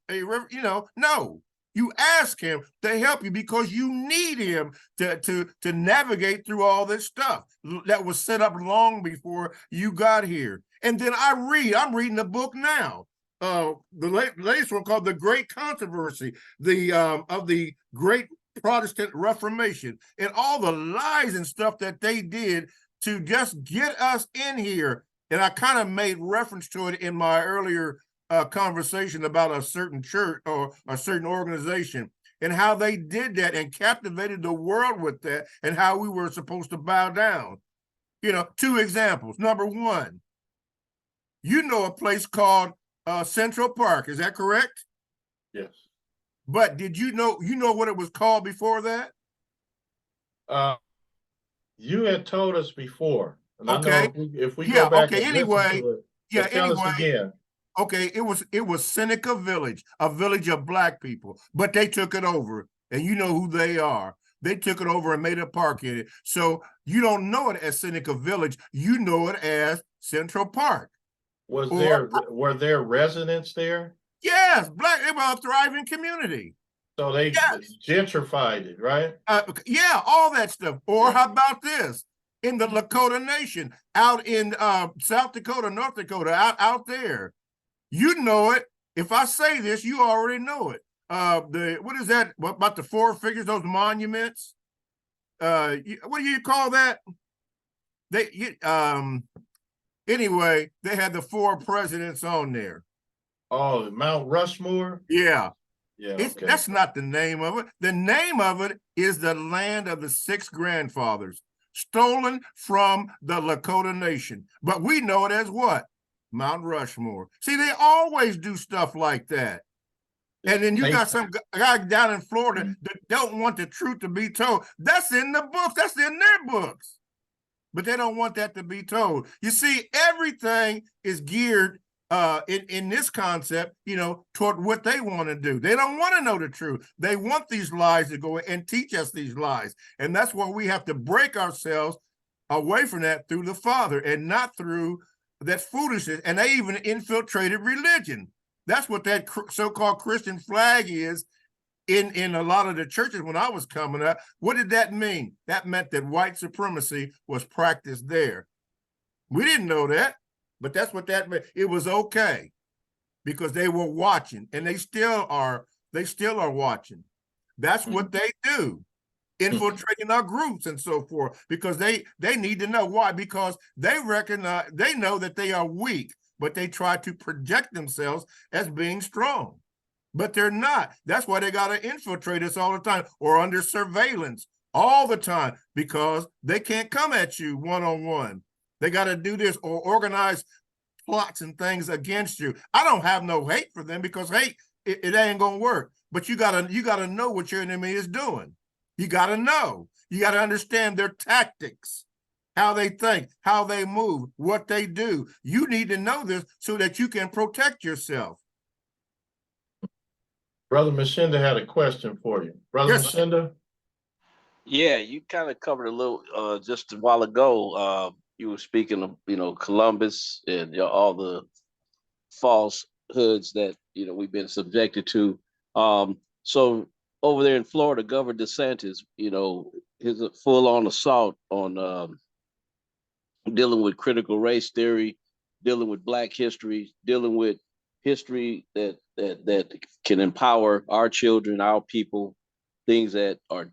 no. You ask him to help you because you need him to navigate through all this stuff that was set up long before you got here. And then I'm reading the book now. The latest one called The Great Controversy, of the Great Protestant Reformation, and all the lies and stuff that they did to just get us in here. And I kind of made reference to it in my earlier conversation about a certain church or a certain organization and how they did that and captivated the world with that and how we were supposed to bow down. Two examples. Number one, you know a place called Central Park. Is that correct? Yes. But did you know what it was called before that? You had told us before, and I know Okay. if we go Yeah. back Okay. and listen Anyway. to it, Yeah. but tell us Anyway. again. Okay. It was Seneca Village, a village of black people, but they took it over, and you know who they are. They took it over and made a park in it. So you don't know it as Seneca Village. You know it as Central Park. Or Were there residents there? yes, black. They were a thriving community. So they Yes. gentrified it, right? Yeah, all that stuff. Or how about this? In the Lakota Nation, out in South Dakota, North Dakota, out there. You know it. If I say this, you already know it. What is that? What about the four figures? Those monuments? What do you call that? Anyway, they had the four presidents on there. Oh, Mount Rushmore? Yeah. Yeah, okay. That's not the name of it. The name of it is the land of the six grandfathers, stolen from the Lakota Nation. But we know it as what? Mount Rushmore. See, they always do stuff like that. And then you got some guy down in Florida that don't want the truth to be told. That's in the books. That's in their books. But they don't want that to be told. You see, everything is geared in this concept, toward what they want to do. They don't want to know the truth. They want these lies to go and teach us these lies. And that's why we have to break ourselves away from that through the Father and not through that foolishness. And they even infiltrated religion. That's what that so-called Christian flag is in a lot of the churches when I was coming up. What did that mean? That meant that white supremacy was practiced there. We didn't know that, but that's what that meant. It was okay because they were watching, and they still are watching. That's what they do, infiltrating our groups and so forth, because they need to know why. Because they know that they are weak, but they try to project themselves as being strong. But they're not. That's why they got to infiltrate us all the time or under surveillance all the time, because they can't come at you one-on-one. They got to do this or organize plots and things against you. I don't have no hate for them, because hate, it ain't going to work. But you gotta know what your enemy is doing. You got to know. You got to understand their tactics, how they think, how they move, what they do. You need to know this so that you can protect yourself. Brother Mashinda had a question for you. Brother Yes. Mashinda? Yeah, you kind of covered a little just a while ago. You were speaking of, Columbus and all the falsehoods that, we've been subjected to. So over there in Florida, Governor DeSantis, his full-on assault on dealing with critical race theory, dealing with Black history, dealing with history that can empower our children, our people, things that are,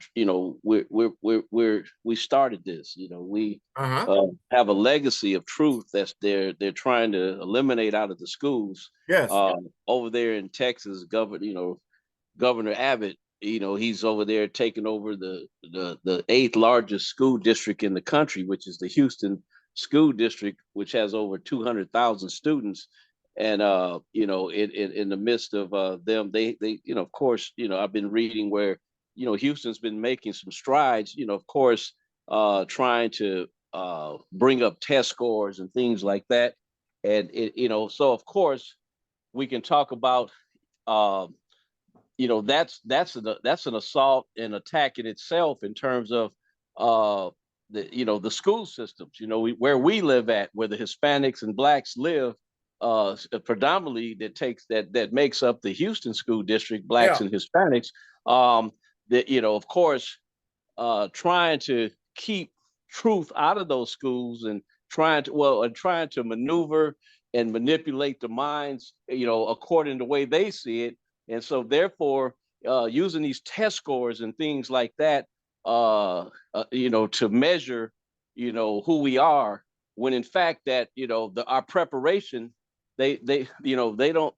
we started this. We have a legacy of truth that's they're trying to eliminate out of the schools. Yes. Over there in Texas, Governor Abbott, he's over there taking over the eighth largest school district in the country, which is the Houston School District, which has over 200,000 students. And in the midst of them, they of course, I've been reading where Houston's been making some strides, of course, trying to bring up test scores and things like that. And so of course we can talk about that's an assault and attack in itself in terms of the school systems. Where we live at, where the Hispanics and Blacks live, predominantly that makes up the Houston school district, Blacks and Hispanics. Of course, trying to keep truth out of those schools and trying to maneuver and manipulate the minds, according to the way they see it. And so therefore, using these test scores and things like that, to measure, who we are, when in fact that, our preparation, they don't,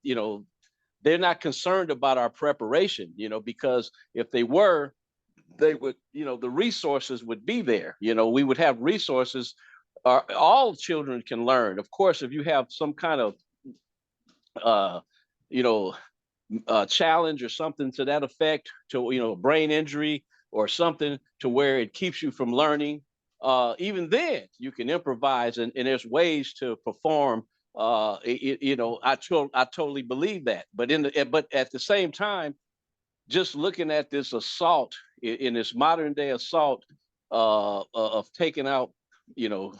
they're not concerned about our preparation, because if they were, they would, the resources would be there. We would have resources all children can learn. Of course, if you have some kind of uh, you know, challenge or something to that effect, to brain injury or something to where it keeps you from learning, even then you can improvise, and there's ways to perform. I totally believe that, but but at the same time, just looking at this assault in this modern day assault of taking out, you know,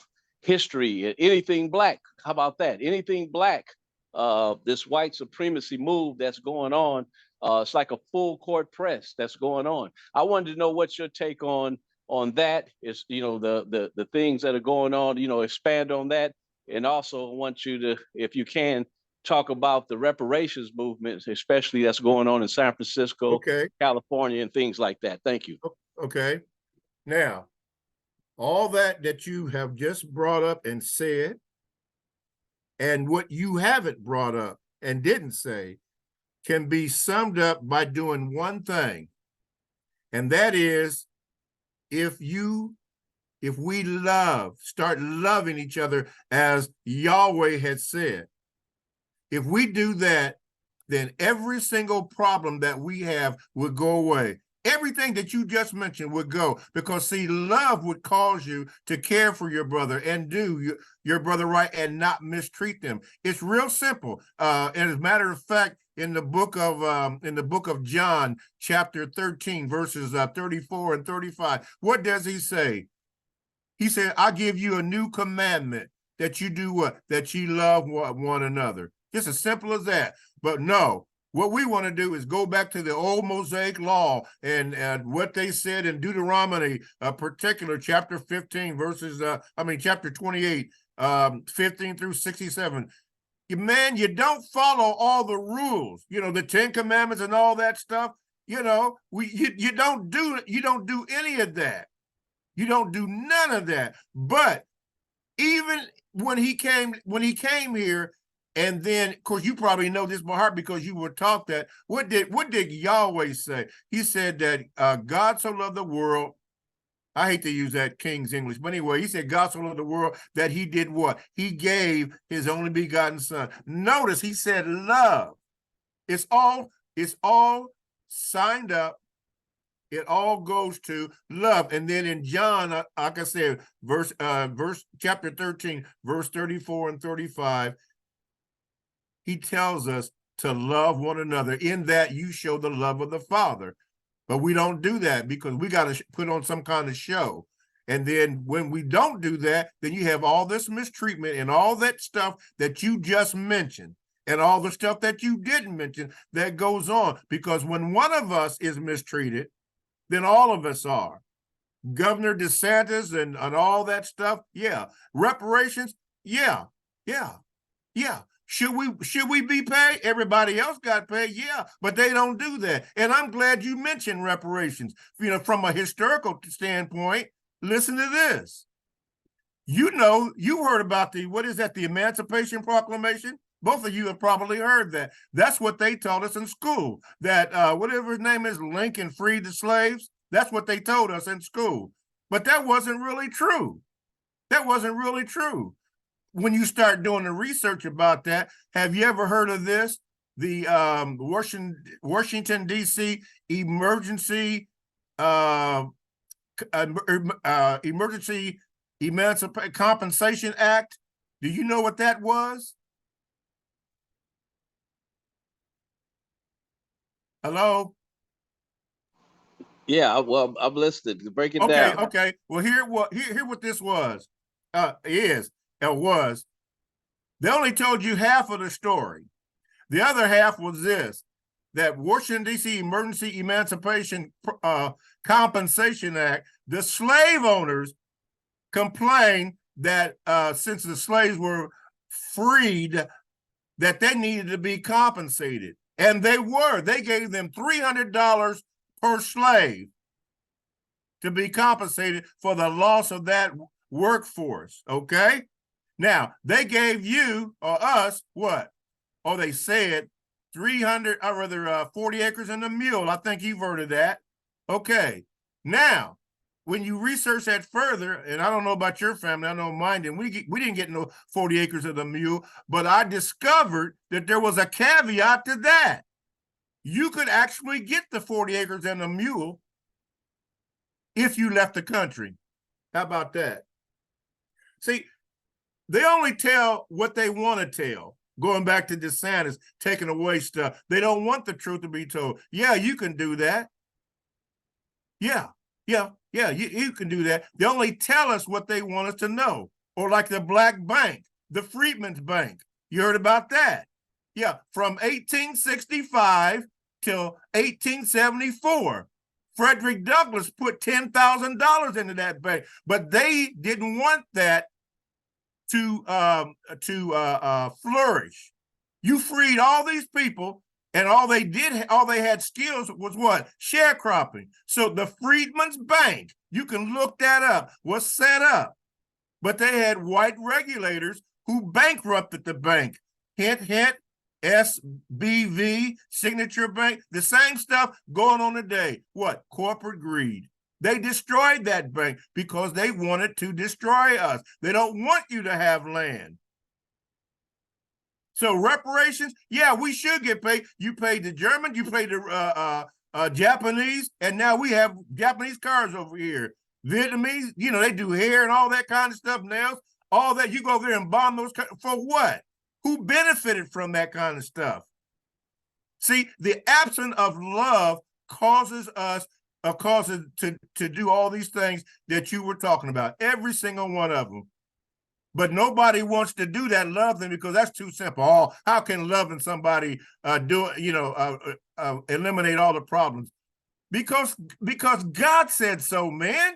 history, anything black. How about that? Anything black. This white supremacy move that's going on. It's like a full court press that's going on. I wanted to know what's your take on that. Is the things that are going on. Expand on that, and also want you to, if you can, talk about the reparations movement, especially that's going on in San Francisco, Okay. California, and things like that. Thank you. Okay. Now, all that you have just brought up and said, and what you haven't brought up and didn't say, can be summed up by doing one thing. And that is, if we start loving each other as Yahweh had said, if we do that, then every single problem that we have would go away. Everything that you just mentioned would go, because see, love would cause you to care for your brother and do your brother right and not mistreat them. It's real simple. And as a matter of fact, in the book of John, chapter 13, verses 34 and 35, what does he say? He said, I give you a new commandment, that you do what? That you love one another. Just as simple as that. But no, what we want to do is go back to the old Mosaic law and what they said in Deuteronomy, particular chapter 15, chapter 28, 15 through 67. Man, you don't follow all the rules, the 10 Commandments and all that stuff. You don't do any of that. You don't do none of that. But even when he came here, and then, of course, you probably know this by heart because you were taught that. What did Yahweh say? He said that God so loved the world. I hate to use that King's English, but anyway, he said God so loved the world that he did what? He gave his only begotten son. Notice he said love. It's all signed up. It all goes to love. And then in John, like I said, chapter 13, verse 34 and 35, he tells us to love one another. In that you show the love of the Father. But we don't do that because we got to put on some kind of show. And then when we don't do that, then you have all this mistreatment and all that stuff that you just mentioned and all the stuff that you didn't mention that goes on. Because when one of us is mistreated, then all of us are. Governor DeSantis and all that stuff, yeah. Reparations, yeah. Should we be paid? Everybody else got paid, yeah, but they don't do that. And I'm glad you mentioned reparations. From a historical standpoint, listen to this. You heard about the Emancipation Proclamation? Both of you have probably heard that. That's what they taught us in school, that whatever his name is, Lincoln freed the slaves. That's what they told us in school. But that wasn't really true. When you start doing the research about that, have you ever heard of this? The Washington, D.C. Emergency Compensation Act? Do you know what that was? Hello? Yeah, well, I'm listening. Break it down. Okay. Well, hear what this was. Was. They only told you half of the story. The other half was this: that Washington, D.C. Emergency Emancipation Compensation Act, the slave owners complained that since the slaves were freed, that they needed to be compensated. And they were. They gave them $300 per slave to be compensated for the loss of that workforce, okay? Now, they gave you or us what? Oh, they said 40 acres and a mule. I think you've heard of that. Okay. Now, when you research that further, and I don't know about your family, I know mine didn't. We didn't get no 40 acres of the mule, but I discovered that there was a caveat to that. You could actually get the 40 acres and a mule if you left the country. How about that? See, they only tell what they want to tell. Going back to DeSantis, taking away stuff. They don't want the truth to be told. Yeah, you can do that. Yeah, you can do that. They only tell us what they want us to know. Or like the Black Bank, the Freedmen's Bank. You heard about that? Yeah, from 1865 till 1874. Frederick Douglass put $10,000 into that bank, but they didn't want that to flourish. You freed all these people, and all they had skills was what? Sharecropping. So the Freedmen's Bank, you can look that up, was set up, but they had white regulators who bankrupted the bank. Hint, hint. SBV, Signature Bank, the same stuff going on today. What? Corporate greed. They destroyed that bank because they wanted to destroy us. They don't want you to have land. So reparations, yeah, we should get paid. You paid the German, you paid the Japanese, and now we have Japanese cars over here. Vietnamese, you know, they do hair and all that kind of stuff, nails, all that. You go over there and bomb those for what? Who benefited from that kind of stuff? See, the absence of love causes us to do all these things that you were talking about, every single one of them. But nobody wants to do that, love them, because that's too simple. Oh, how can loving somebody eliminate all the problems? Because God said so, man.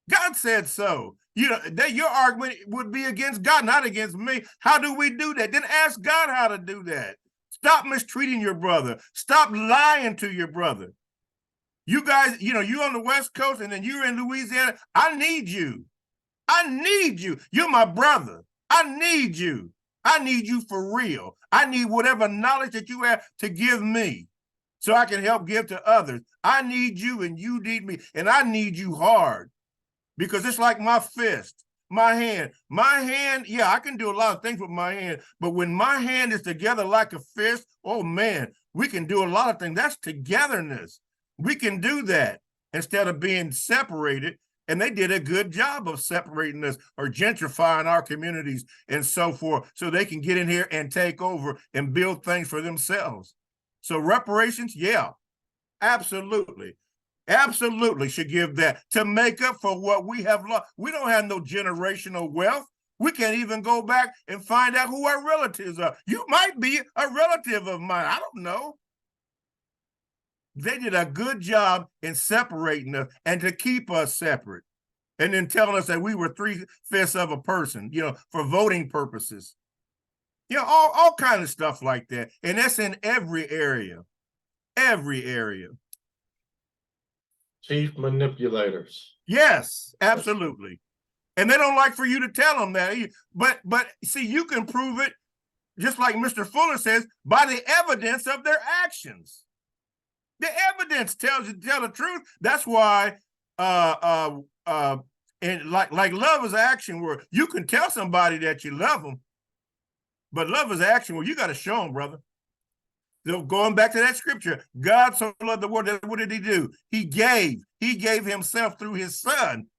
God said so. You know, your argument would be against God, not against me. How do we do that? Then ask God how to do that. Stop mistreating your brother. Stop lying to your brother. You guys, you know, you on the West Coast and then you're in Louisiana. I need you. I need you. You're my brother. I need you. I need you for real. I need whatever knowledge that you have to give me so I can help give to others. I need you and you need me. And I need you hard. Because it's like my fist, my hand, yeah, I can do a lot of things with my hand, but when my hand is together like a fist, oh man, we can do a lot of things. That's togetherness. We can do that instead of being separated, and they did a good job of separating us or gentrifying our communities and so forth, so they can get in here and take over and build things for themselves. So reparations, yeah, absolutely. Absolutely should give that to make up for what we have lost. We don't have no generational wealth. We can't even go back and find out who our relatives are. You might be a relative of mine. I don't know. They did a good job in separating us and to keep us separate. And then telling us that we were 3/5 of a person, you know, for voting purposes. You know, all kind of stuff like that. And that's in every area. Every area. Chief manipulators. Yes, absolutely. And they don't like for you to tell them that. But see, you can prove it, just like Mr. Fuller says, by the evidence of their actions. The evidence tell the truth. That's why and like love is an action word. You can tell somebody that you love them, but love is an action where you got to show them, brother. So going back to that scripture, God so loved the world that what did he do? He gave himself through his son.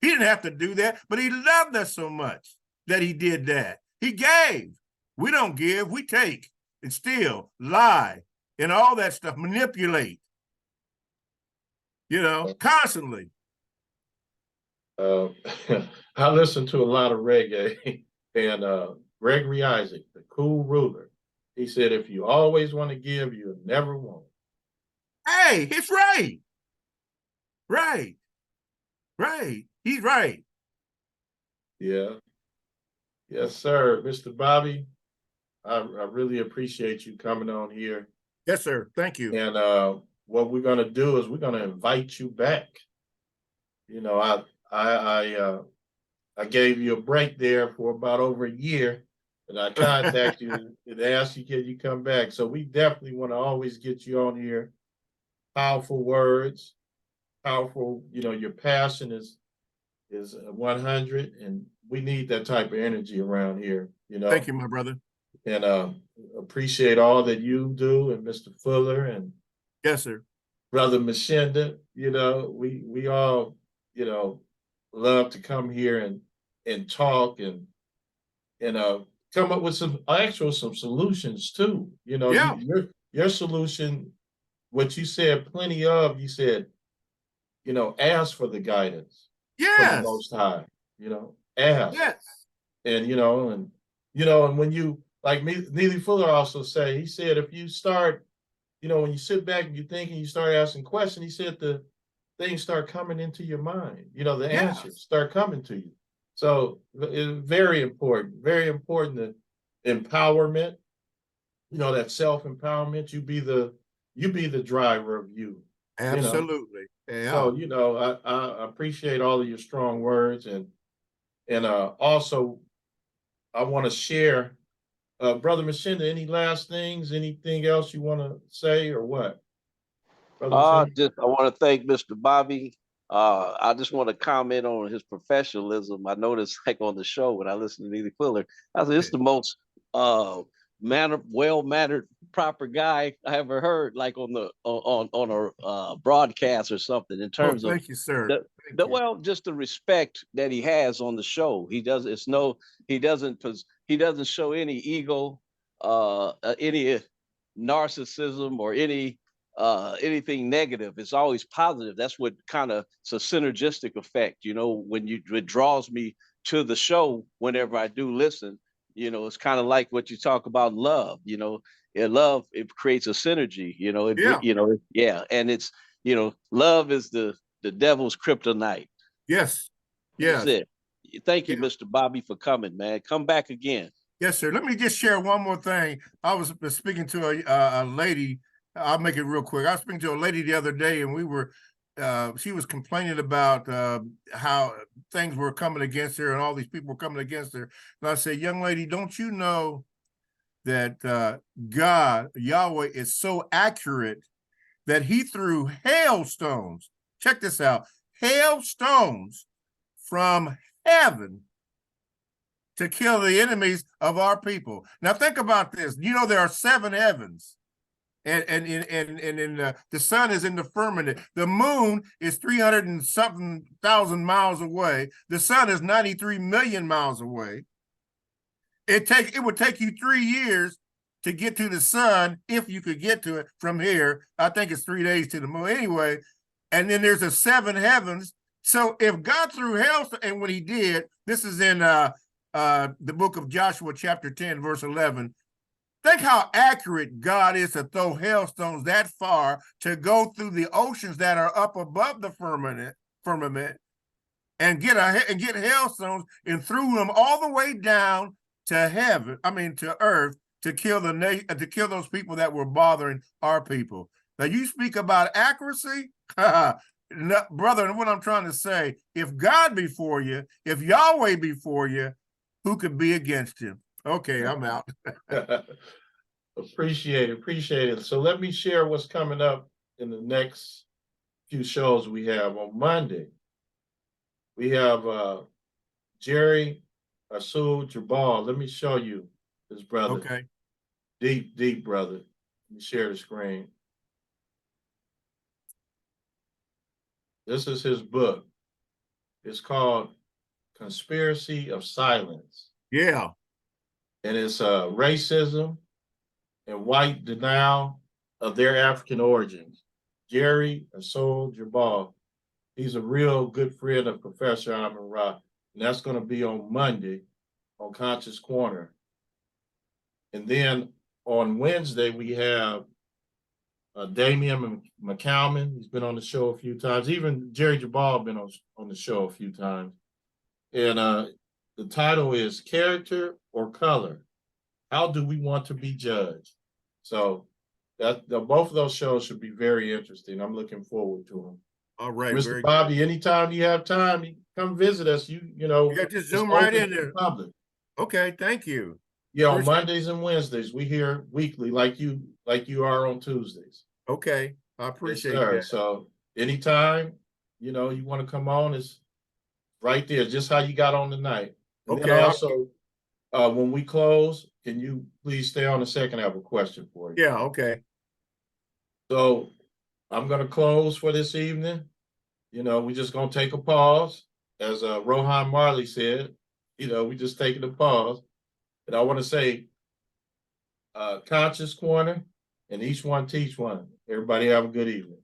He didn't have to do that, but he loved us so much that he did that. He gave. We don't give, we take and steal, lie, and all that stuff, manipulate, you know, constantly. I listen to a lot of reggae, and Gregory Isaac, the cool ruler, he said, if you always want to give, you never want. Hey, it's right. Right. He's right. Yeah. Yes, sir. Mr. Bobby, I really appreciate you coming on here. Yes, sir. Thank you. And what we're going to do is we're going to invite you back. You know, I gave you a break there for about over a year, and I contacted you and asked you, can you come back? So we definitely want to always get you on here. Powerful words, powerful. You know, your passion is 100, and we need that type of energy around here. You know, Thank you, my brother. and appreciate all that you do, and Mr. Fuller and Yes, sir. Brother Machinda. You know, we all, you know, love to come here and talk and come up with some solutions too. You know, Yeah. your solution, what you said plenty of, you said, you know, ask for the guidance from the Yes. Most High. You know, ask, Yes. and and when you like me, Neely Fuller also say, he said, if you start, you know, when you sit back and you think and you start asking questions, he said the things start coming into your mind. You know, the answers Yes. start coming to you. So it's very important, the empowerment. You know, that self empowerment. You be the driver of you. You know, Absolutely. Yeah. so you know, I appreciate all of your strong words, and also I want to share, Brother Machinda. Any last things? Anything else you want to say, or what, Brother Machinda? Just I want to thank Mr. Bobby. I just want to comment on his professionalism. I noticed like on the show when I listened to Neely Fuller, I said it's the most well-mannered, proper guy I ever heard, like on the on a broadcast or something, in Oh, terms of thank you, sir. the Thank you. well, just the respect that he has on the show. He does it's no he doesn't show any ego, any narcissism or anything negative. It's always positive. That's what kind of, it's a synergistic effect, you know, when it draws me to the show whenever I do listen. You know, it's kind of like what you talk about love, you know. In love, it creates a synergy, you know. Yeah. Yeah, and it's, love is the devil's kryptonite. Yes. That's Yes. it. Thank you, Yeah. Mr. Bobby, for coming, man. Come back again. Yes, sir. Let me just share one more thing. I was speaking to a lady. I'll make it real quick. I was speaking to a lady the other day, and she was complaining about how things were coming against her, and all these people were coming against her. And I said, "Young lady, don't you know that God, Yahweh, is so accurate that He threw hailstones? Check this out: hailstones from heaven to kill the enemies of our people." Now think about this. You know, there are 7 heavens, and the sun is in the firmament. The moon is 300 and something thousand miles away. The sun is 93 million miles away. It would take you 3 years to get to the sun, if you could get to it from here. I think it's 3 days to the moon anyway. And then there's a 7 heavens. So if God threw hail, and when He did, this is in the book of Joshua, chapter 10, verse 11. Think how accurate God is to throw hailstones that far, to go through the oceans that are up above the firmament and get hailstones and threw them all the way down to heaven. I mean, to earth, to kill those people that were bothering our people. Now you speak about accuracy, no, brother. And what I'm trying to say, if God be for you, if Yahweh be for you, who could be against Him? Okay, I'm out. Appreciate it. So let me share what's coming up in the next few shows we have. On Monday, we have Jerry Asul Jabal. Let me show you his brother. Okay. Deep brother. Let me share the screen. This is his book. It's called Conspiracy of Silence. Yeah. And it's racism and white denial of their African origins. Jerry Asul Jabal, he's a real good friend of Professor Amin Ra, and that's going to be on Monday on Conscious Corner. And then on Wednesday, we have Damian McCalman. He's been on the show a few times. Even Jerry Jabal been on the show a few times. And the title is Character or Color? How do we want to be judged? So both of those shows should be very interesting. I'm looking forward to them. All right, Mr. very Bobby, anytime you have time, you come visit us. You know, good. Just it's zoom right open in to there. the public. Okay, thank you. Yeah, on Appreciate it. Mondays and Wednesdays, we here weekly, like you are on Tuesdays. Okay, I Yes, appreciate sir. that. So anytime, you know, you want to come on, it's right there, just how you got on tonight. And then Okay, also, when we close, can you please stay on a second? I have a question for you. yeah, okay. So I'm gonna close for this evening. You know, we're just gonna take a pause. As Rohan Marley said, you know, we just taking a pause. And I want to say conscious corner and each one teach one. Everybody have a good evening.